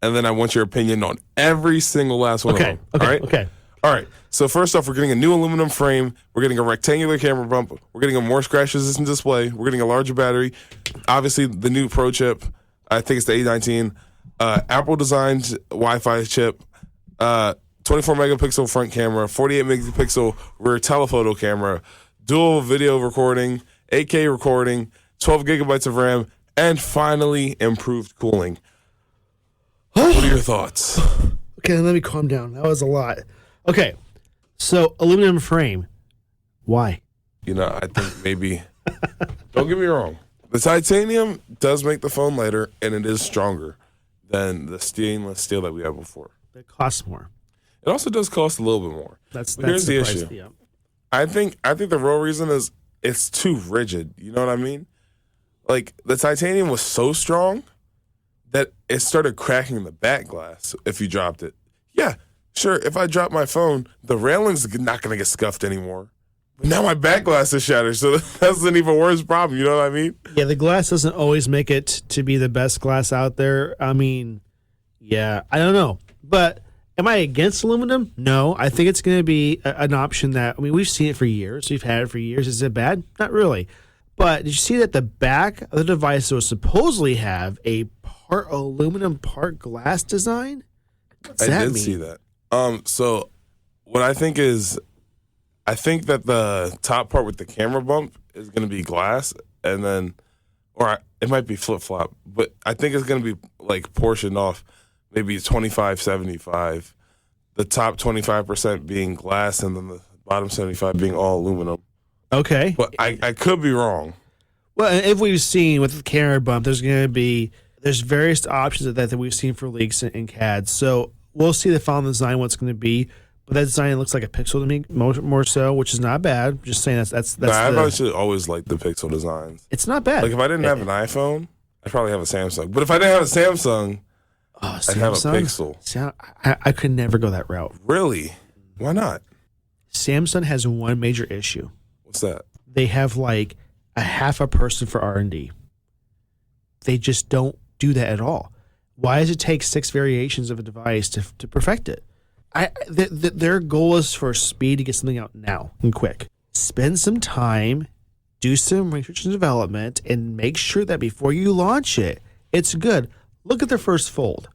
and then I want your opinion on every single last one of them. Okay. All right? Okay. All right. So first off, we're getting a new aluminum frame. We're getting a rectangular camera bump. We're getting a more scratch-resistant display. We're getting a larger battery. Obviously, the new Pro chip. I think it's the A19. Apple designed Wi-Fi chip. 24 megapixel front camera. 48 megapixel rear telephoto camera. Dual video recording. 8K recording. 12 gigabytes of RAM. And finally, improved cooling. What are your thoughts? Okay, let me calm down. That was a lot. Okay, so aluminum frame. Why? I think maybe. Don't get me wrong. The titanium does make the phone lighter, and it is stronger than the stainless steel that we had before. It costs more. It also does cost a little bit more. Here's the issue. Yeah. I think the real reason is it's too rigid. You know what I mean? Like the titanium was so strong that it started cracking the back glass if you dropped it. Yeah, sure. If I drop my phone, the railing's not going to get scuffed anymore. But now my back glass is shattered, so that's an even worse problem. You know what I mean? Yeah, the glass doesn't always make it to be the best glass out there. Yeah, I don't know. But am I against aluminum? No, I think it's going to be an option that, we've seen it for years. We've had it for years. Is it bad? Not really. But did you see that the back of the device will supposedly have a part aluminum, part glass design? What's that mean? I did see that. So what I think is, I think that the top part with the camera bump is going to be glass, and then, it might be flip-flop, but I think it's going to be like portioned off, maybe 25-75. The top 25% being glass, and then the bottom 75 being all aluminum. Okay. But I could be wrong. Well, if we've seen with the camera bump, there's various options that we've seen for leaks in CAD. So we'll see the final design, what it's going to be. But that design looks like a pixel to me, more so, which is not bad. Just saying that's. I've actually always liked the pixel designs. It's not bad. Like if I didn't have an iPhone, I'd probably have a Samsung. But if I didn't have a Samsung, I'd have a pixel. See, I could never go that route. Really? Why not? Samsung has one major issue. What's that? They have like a half a person for R&D. They just don't do that at all. Why does it take 6 variations of a device to perfect it? Their goal is for speed to get something out now and quick. Spend some time, do some research and development, and make sure that before you launch it, it's good. Look at their first fold.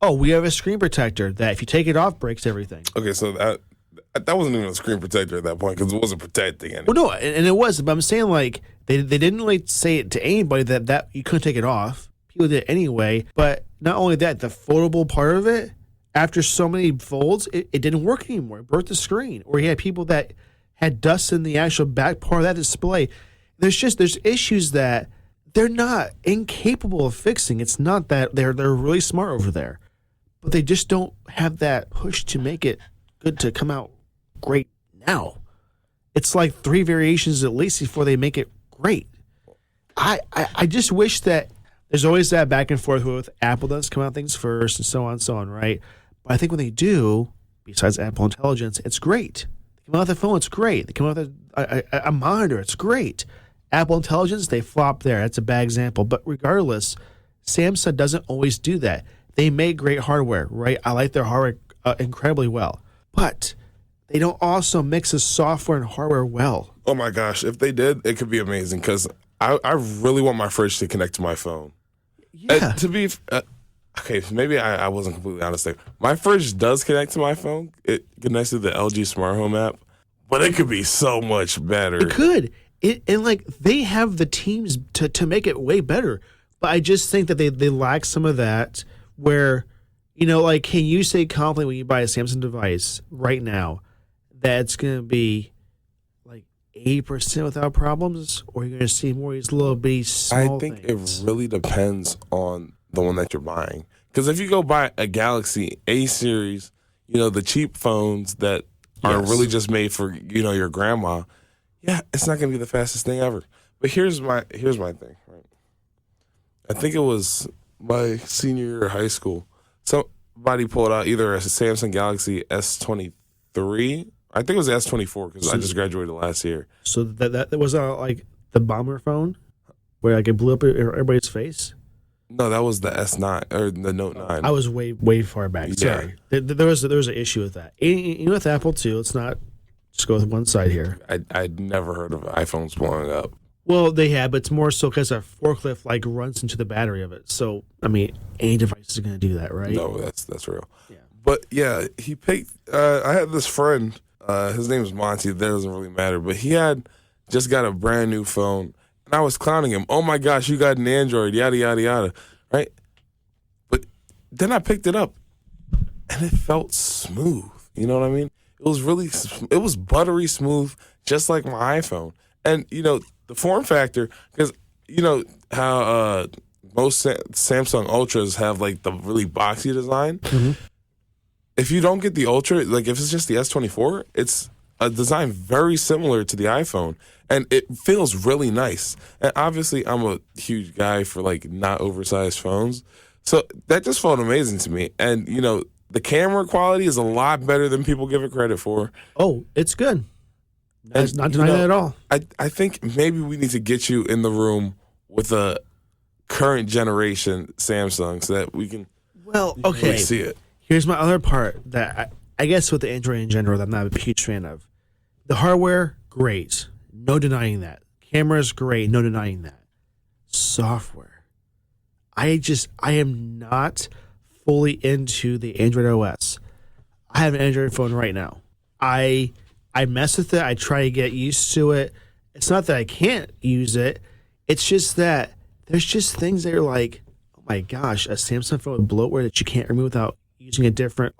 Oh, we have a screen protector that if you take it off, breaks everything. Okay, so that wasn't even a screen protector at that point because it wasn't protecting anything. Well, no, and it was, but I'm saying like they didn't really say it to anybody that you couldn't take it off. People did it anyway. But not only that, the foldable part of it, after so many folds, it didn't work anymore. It broke the screen. Or you had people that had dust in the actual back part of that display. There's issues that they're not incapable of fixing. It's not that they're really smart over there, but they just don't have that push to make it good to come out great now. It's like 3 variations at least before they make it great. I just wish that there's always that back and forth with Apple does come out things first and so on, right? But I think when they do, besides Apple Intelligence, it's great. They come out with a phone, it's great. They come out with a monitor, it's great. Apple Intelligence, they flop there. That's a bad example. But regardless, Samsung doesn't always do that. They make great hardware, right? I like their hardware incredibly well. But they don't also mix the software and hardware well. Oh my gosh, if they did, it could be amazing because I really want my fridge to connect to my phone. Yeah. To be okay, maybe I wasn't completely honest there. My fridge does connect to my phone. It connects to the LG Smart Home app, but it could be so much better. It could. And like they have the teams to make it way better. But I just think that they lack some of that where, like, can you say confidently when you buy a Samsung device right now that it's going to be like 80% without problems, or you're going to see more of these little bitty small I think things? it really depends on the one that you're buying. Because if you go buy a Galaxy A series, the cheap phones that are really just made for your grandma, yeah, it's not going to be the fastest thing ever. But here's my thing. Right? I think it was my senior year of high school. Somebody pulled out either a Samsung Galaxy S23. I think it was the S24 because I just graduated last year. So that was like the bomber phone where like it blew up everybody's face? No, that was the S9 or the Note 9. I was way far back. Sorry. Yeah. There was an issue with that. With Apple too, let's not just go with one side here. I'd never heard of iPhones blowing up. Well, they have, but it's more so because a forklift like runs into the battery of it. So, I mean, any device is going to do that, right? No, that's real. Yeah. But yeah, he picked. I had this friend. His name is Monty. That doesn't really matter. But he had just got a brand new phone, and I was clowning him. Oh my gosh, you got an Android, yada yada yada, right? But then I picked it up, and it felt smooth. You know what I mean? It was buttery smooth, just like my iPhone. And the form factor, because how most Samsung Ultras have like the really boxy design. Mm-hmm. If you don't get the Ultra, like if it's just the S24, it's a design very similar to the iPhone, and it feels really nice. And obviously, I'm a huge guy for like not oversized phones, so that just felt amazing to me. And the camera quality is a lot better than people give it credit for. Oh, it's good. Not denying that at all. I think maybe we need to get you in the room with a current generation Samsung so that we can really see it. Here's my other part that I guess with the Android in general that I'm not a huge fan of. The hardware, great. No denying that. Cameras, great. No denying that. Software. I am not fully into the Android OS. I have an Android phone right now. I mess with it. I try to get used to it. It's not that I can't use it. It's just that there's just things that are like, oh my gosh, a Samsung phone with bloatware that you can't remove without using a different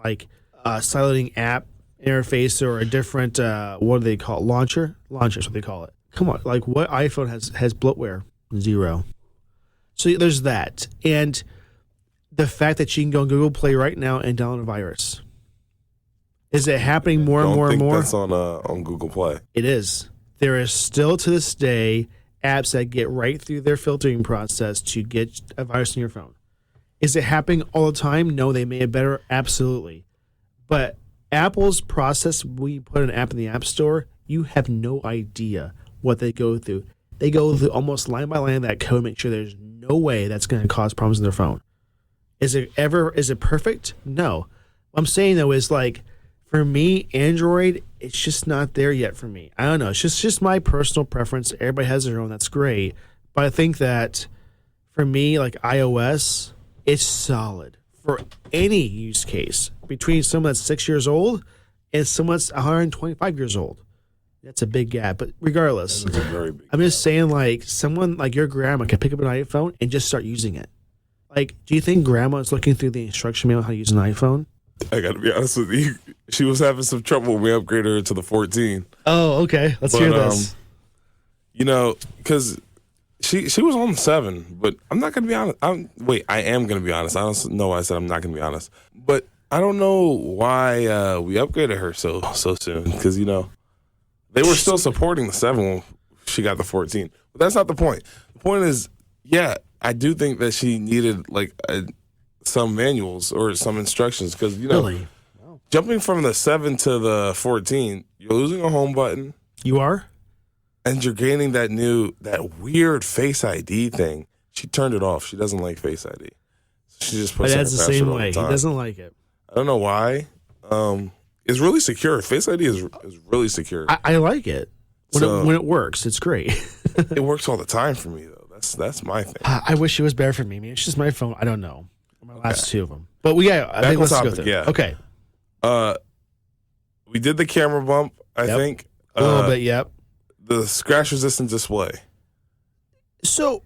silencing app interface or a different what do they call it? Launcher is what they call it. Come on, like what iPhone has bloatware? 0. So there's that, and the fact that you can go on Google Play right now and download a virus. Is it happening more and more and more? That's on Google Play. It is. There is still to this day apps that get right through their filtering process to get a virus in your phone. Is it happening all the time? No, they may have better. Absolutely. But Apple's process, when you put an app in the App Store, you have no idea what they go through. They go through almost line by line that code, make sure there's no way that's going to cause problems in their phone. Is it perfect? No. What I'm saying, though, is like, for me, Android, it's just not there yet for me. I don't know. It's just my personal preference. Everybody has their own. That's great. But I think that for me, like iOS, it's solid. for any use case between someone that's 6 years old and someone that's 125 years old. That's a big gap. But regardless, That's a very big I'm just saying, like, someone like your grandma can pick up an iPhone and just start using it. Like, do you think grandma is looking through the instruction manual how to use an iPhone? I got to be honest with you. She was having some trouble when we upgraded her to the 14. Oh, okay. Let's hear this. You know, because she was on the 7, but I'm not going to be honest. I am going to be honest. I don't know why I said I'm not going to be honest. But I don't know why we upgraded her so soon. Because, you know, they were still supporting the 7 when she got the 14. But that's not the point. The point is, yeah, I do think that she needed, like, some manuals or some instructions. Because, you know, Really? Wow. jumping from the 7 to the 14, you're losing a home button. You are? And you're gaining that weird Face ID thing. She turned it off. She doesn't like Face ID. So she just puts My in dad's the her password same all way. He time. doesn't like it. I don't know why. It's really secure. Face ID is really secure. I like it. When it works, it's great. It works all the time for me, though. That's my thing. I wish it was better for me. I mean, it's just my phone. I don't know. My last two of them. But I think let's go through. Yeah. Okay. We did the camera bump, I think. A little bit, yep. The scratch resistant display. So,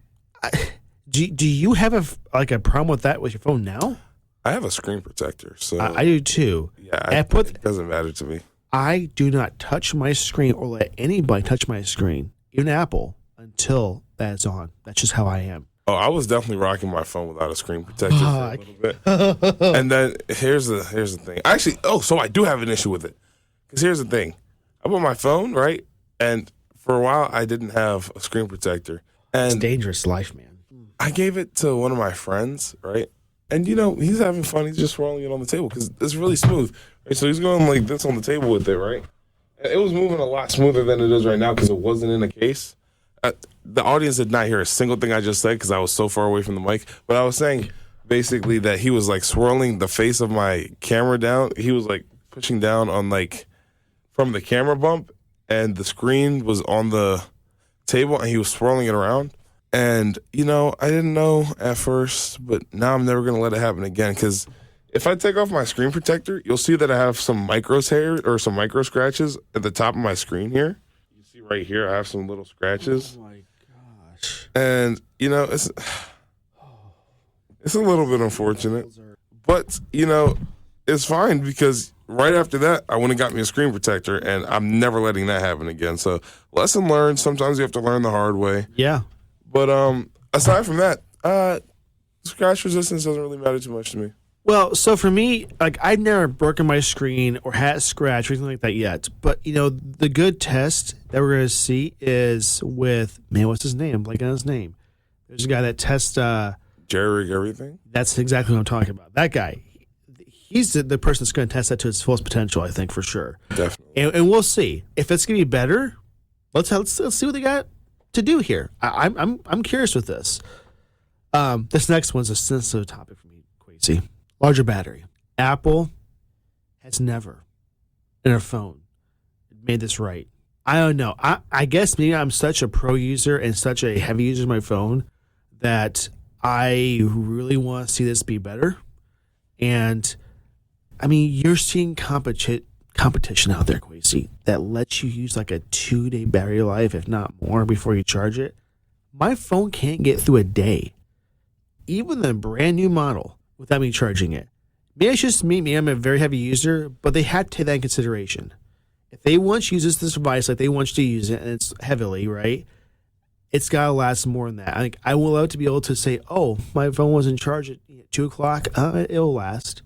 do you have a problem with that with your phone now? I have a screen protector, so I do too. yeah, it doesn't matter to me. I do not touch my screen or let anybody touch my screen, even Apple, until that's on. That's just how I am. Oh, I was definitely rocking my phone without a screen protector for a little bit. And then here's the thing. Actually, so I do have an issue with it. Because here's the thing. I put my phone, right? And for a while, I didn't have a screen protector. It's And dangerous life, man. I gave it to one of my friends, right? And, you know, he's having fun. He's just rolling it on the table because it's really smooth. Right? So he's going like this on the table with it, right? And it was moving a lot smoother than it is right now because it wasn't in a case. The audience did not hear a single thing I just said because I was so far away from the mic. But I was saying basically that he was like swirling the face of my camera down. He was like pushing down on like from the camera bump, and the screen was on the table, and he was swirling it around. And, you know, I didn't know at first, but now I'm never going to let it happen again because if I take off my screen protector, you'll see that I have some micro scratches at the top of my screen here. You see right here, I have some little scratches. Oh, my gosh. And, you know, it's a little bit unfortunate. But, you know, it's fine because right after that, I went and got me a screen protector, and I'm never letting that happen again. So, lesson learned. Sometimes you have to learn the hard way. Yeah. But aside from that, scratch resistance doesn't really matter too much to me. Well, so for me, like, I've never broken my screen or had a scratch or anything like that yet. But, you know, the good test that we're going to see is with, man, what's his name? I'm blanking on his name. There's a guy that tests. Jerry everything? That's exactly what I'm talking about. That guy. He's the person that's going to test that to its fullest potential, I think, for sure. Definitely. And we'll see. If it's going to be better, let's see what they got to do here. I'm curious with this. This next one's a sensitive topic for me, Quasey. Larger battery. Apple has never in a phone made this right. I don't know. I guess maybe I'm such a pro user and such a heavy user of my phone that I really want to see this be better. And I mean, you're seeing competition out there, Quasey, that lets you use like a 2-day battery life, if not more, before you charge it. My phone can't get through a day, even the brand new model, without me charging it. Maybe it's just me. I'm a very heavy user, but they have to take that in consideration. If they want you to use this device like they want you to use it, and it's heavily, right, it's got to last more than that. I will love to be able to say, oh, my phone wasn't charged at 2 o'clock. It'll last.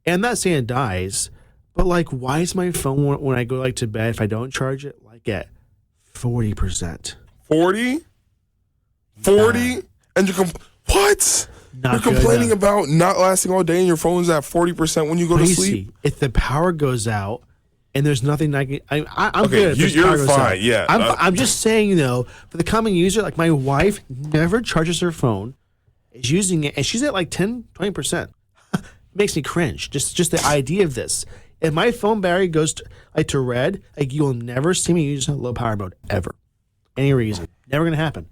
And I'm not saying it dies, but like, why is my phone when I go like to bed, if I don't charge it, like at 40%? 40? 40? And what? You're complaining about not lasting all day and your phone's at 40% when you go to sleep? If the power goes out and there's nothing I'm okay, good. You're fine, yeah. I'm just saying, you know, for the common user, like my wife never charges her phone, is using it, and she's at like 10, 20%. Makes me cringe. Just the idea of this. If my phone battery goes to red, like, you will never see me use low power mode ever. Any reason. Never going to happen.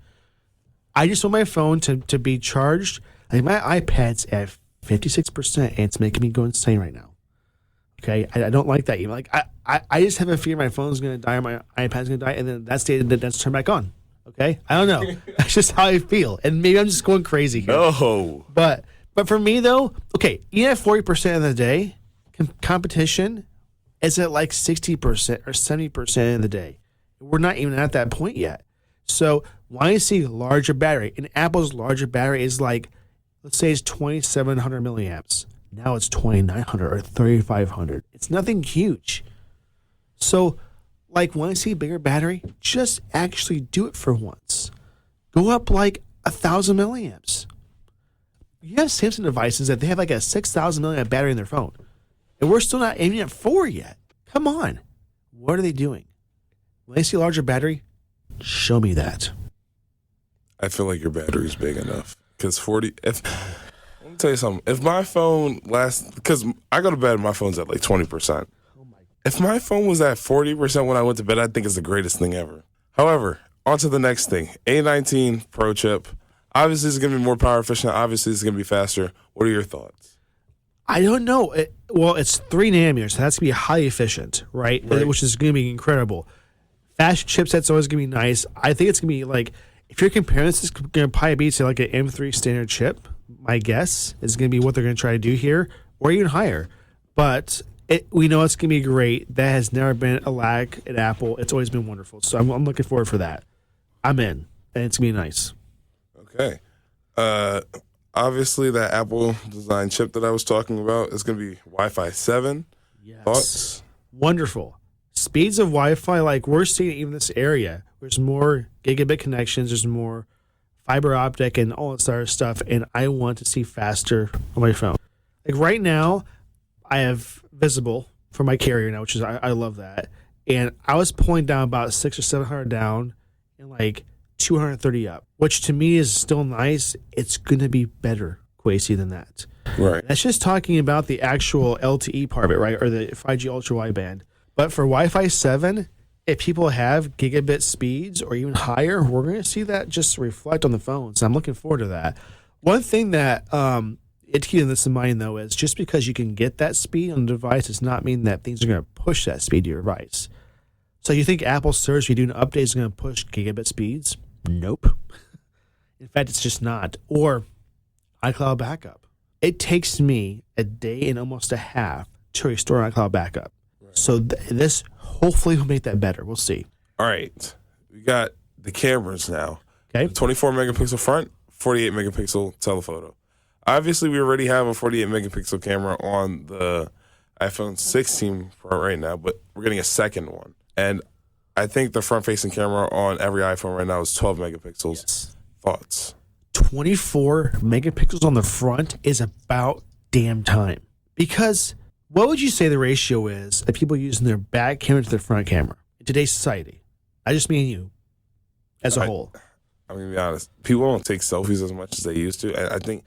I just want my phone to be charged. Like, my iPad's at 56%, and it's making me go insane right now. Okay, I don't like that. Even like I just have a fear my phone's going to die or my iPad's going to die, and then that's turned back on. Okay, I don't know. That's just how I feel, and maybe I'm just going crazy here. No, but for me though, okay, even at 40% of the day, competition is at like 60% or 70% of the day. We're not even at that point yet. So why you see larger battery? And Apple's larger battery is like, let's say it's 2,700 milliamps. Now it's 2,900 or 3,500. It's nothing huge. So, like, when I see bigger battery, just actually do it for once. Go up like 1,000 milliamps. You have Samsung devices that they have like a 6,000 milliamp battery in their phone, and we're still not aiming at 4 yet. Come on. What are they doing? When I see a larger battery, show me that. I feel like your battery is big enough. Because 40, let me tell you something. If my phone lasts, because I go to bed, my phone's at like 20%. If my phone was at 40% when I went to bed, I think it's the greatest thing ever. However, on to the next thing. A19 Pro chip. Obviously, it's going to be more power efficient. Obviously, it's going to be faster. What are your thoughts? I don't know. Well, it's 3 nanometers, so that's going to be highly efficient, right? Which is going to be incredible. Fast chipset's always going to be nice. I think it's going to be like, if you're comparing this, it's going to probably be to like an M3 standard chip. My guess is going to be what they're going to try to do here, or even higher. But we know it's going to be great. That has never been a lack at Apple. It's always been wonderful. So I'm looking forward for that. I'm in, and it's going to be nice. Okay. Obviously, that Apple design chip that I was talking about is going to be Wi-Fi 7. Yes. Thoughts? Wonderful. Speeds of Wi-Fi, like we're seeing even in this area, there's more gigabit connections, there's more fiber optic and all this other stuff, and I want to see faster on my phone. Like right now, I have Visible for my carrier now, which is I love that. And I was pulling down about 600 or 700 down and like 230 up, which to me is still nice. It's going to be better, Kwesi, than that. Right. That's just talking about the actual LTE part of it, right? Or the 5G ultra wideband. But for Wi-Fi 7, if people have gigabit speeds or even higher, we're going to see that just reflect on the phones. I'm looking forward to that. One thing that it's keeping this in mind, though, is just because you can get that speed on the device does not mean that things are going to push that speed to your device. So you think Apple search, if you do an update, is going to push gigabit speeds? Nope. In fact, it's just not. Or iCloud backup. It takes me a day and almost a half to restore an iCloud backup. Right. So this hopefully will make that better. We'll see. All right. We got the cameras now. Okay. 24 megapixel front, 48 megapixel telephoto. Obviously, we already have a 48 megapixel camera on the iPhone 16 Pro right now, but we're getting a second one. And I think the front-facing camera on every iPhone right now is 12 megapixels. Yes. Thoughts? 24 megapixels on the front is about damn time. Because what would you say the ratio is of people using their back camera to their front camera in today's society? I just mean you as a whole. I'm going to be honest. People don't take selfies as much as they used to. I think,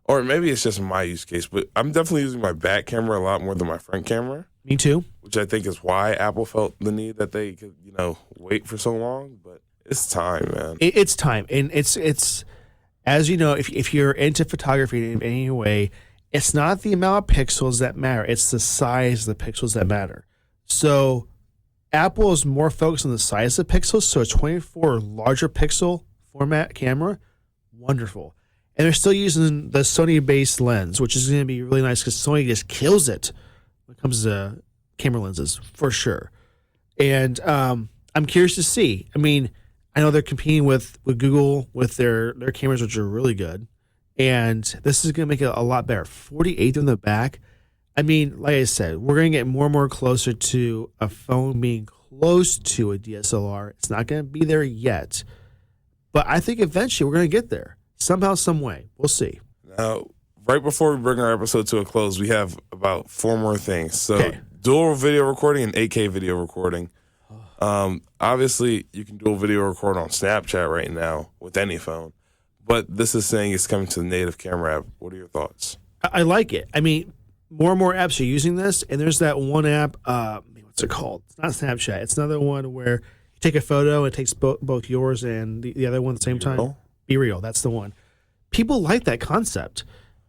or maybe it's just my use case, but I'm definitely using my back camera a lot more than my front camera. Me too. Which I think is why Apple felt the need that they could, wait for so long. But it's time, man. It's time. And it's as you know, if you're into photography in any way, it's not the amount of pixels that matter. It's the size of the pixels that matter. So Apple is more focused on the size of pixels. So a 24 larger pixel format camera, wonderful. And they're still using the Sony-based lens, which is going to be really nice because Sony just kills it when it comes to camera lenses, for sure. And I'm curious to see. I mean, I know they're competing with Google with their cameras, which are really good. And this is going to make it a lot better. 48 in the back. I mean, like I said, we're going to get more and more closer to a phone being close to a DSLR. It's not going to be there yet. But I think eventually we're going to get there. Somehow, some way. We'll see. Now, right before we bring our episode to a close, we have about 4 more things. So, dual video recording and 8K video recording. Obviously, you can dual video record on Snapchat right now with any phone. But this is saying it's coming to the native camera app. What are your thoughts? I like it. I mean, more and more apps are using this. And there's that one app, what's it called? It's not Snapchat. It's another one where you take a photo, it takes both yours and the other one at the same time. Be Real, that's the one. People like that concept.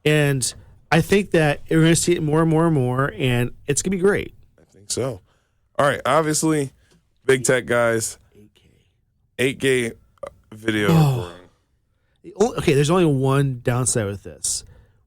And I think that we're going to see it more and more and more, and it's going to be great. I think so. All right, obviously, big tech guys, 8K video recording. Okay, there's only one downside with this.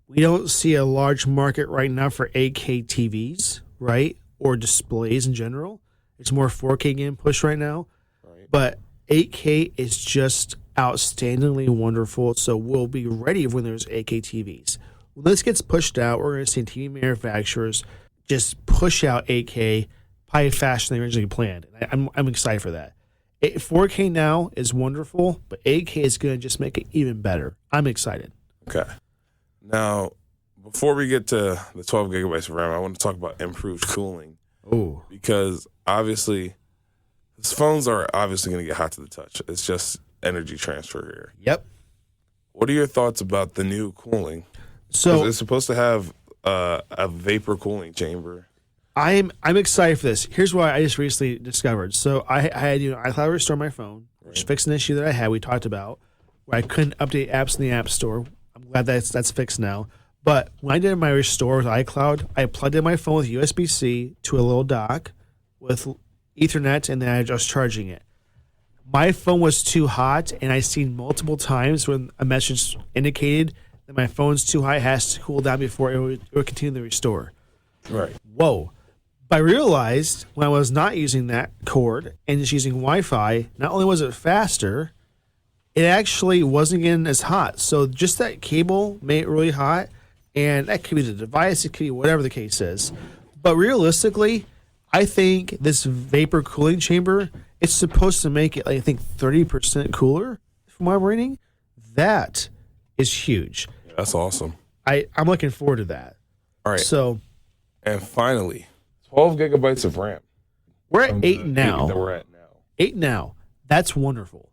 We don't see a large market right now for 8K TVs, right? Or displays in general. It's more 4K getting pushed right now. Right. But 8K is just outstandingly wonderful. So we'll be ready when there's 8K TVs. When this gets pushed out, we're going to see TV manufacturers just push out 8K probably faster than they originally planned. I'm excited for that. 4K now is wonderful, but 8K is going to just make it even better. I'm excited. Okay. Now, before we get to the 12 gigabytes of RAM, I want to talk about improved cooling. Oh. Because obviously, these phones are obviously going to get hot to the touch. It's just energy transfer here. Yep. What are your thoughts about the new cooling? So it's supposed to have a vapor cooling chamber. I'm excited for this. Here's what I just recently discovered. So I had iCloud restore my phone, which fixed an issue that I had. We talked about where I couldn't update apps in the App Store. I'm glad that's fixed now. But when I did my restore with iCloud, I plugged in my phone with USB-C to a little dock with Ethernet, and then I was charging it. My phone was too hot, and I seen multiple times when a message indicated that my phone's too hot, it has to cool down before it would continue the restore. Right. Whoa. But I realized when I was not using that cord and just using Wi-Fi, not only was it faster, it actually wasn't getting as hot. So just that cable made it really hot, and that could be the device, it could be whatever the case is. But realistically, I think this vapor cooling chamber, it's supposed to make it, I think, 30% cooler from what I'm reading. That is huge. Yeah, that's awesome. I'm looking forward to that. All right. So, and finally, 12 gigabytes of RAM. We're at 8 now. That we're at now. 8 now. That's wonderful.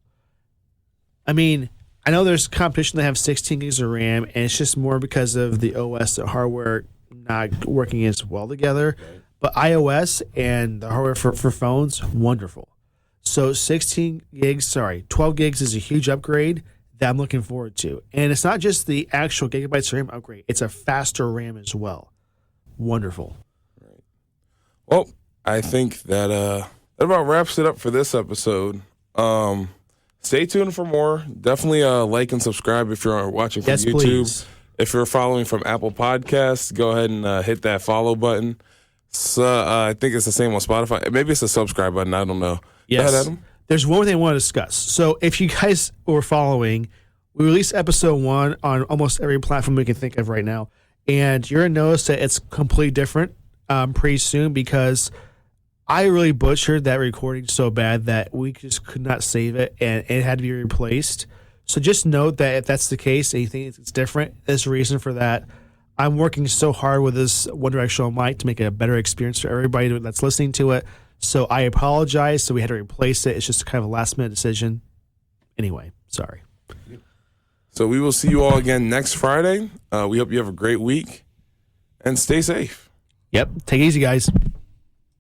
I mean, I know there's competition that have 16 gigs of RAM, and it's just more because of the OS, the hardware not working as well together. Okay. But iOS and the hardware for phones, wonderful. So 12 gigs is a huge upgrade that I'm looking forward to. And it's not just the actual gigabytes of RAM upgrade, it's a faster RAM as well. Wonderful. Right. Well, I think that about wraps it up for this episode. Stay tuned for more. Definitely like and subscribe if you're watching from YouTube. Please. If you're following from Apple Podcasts, go ahead and hit that follow button. So, I think it's the same on Spotify. Maybe it's a subscribe button. I don't know. Yes. Go ahead, Adam. There's one thing I want to discuss. So if you guys were following, we released episode 1 on almost every platform we can think of right now. And you're going to notice that it's completely different pretty soon because I really butchered that recording so bad that we just could not save it and it had to be replaced. So just note that if that's the case and you think it's different, there's a reason for that. I'm working so hard with this One Directional mic to make it a better experience for everybody that's listening to it. So I apologize. So we had to replace it. It's just kind of a last minute decision. Anyway, sorry. So we will see you all again next Friday. We hope you have a great week and stay safe. Yep. Take it easy, guys.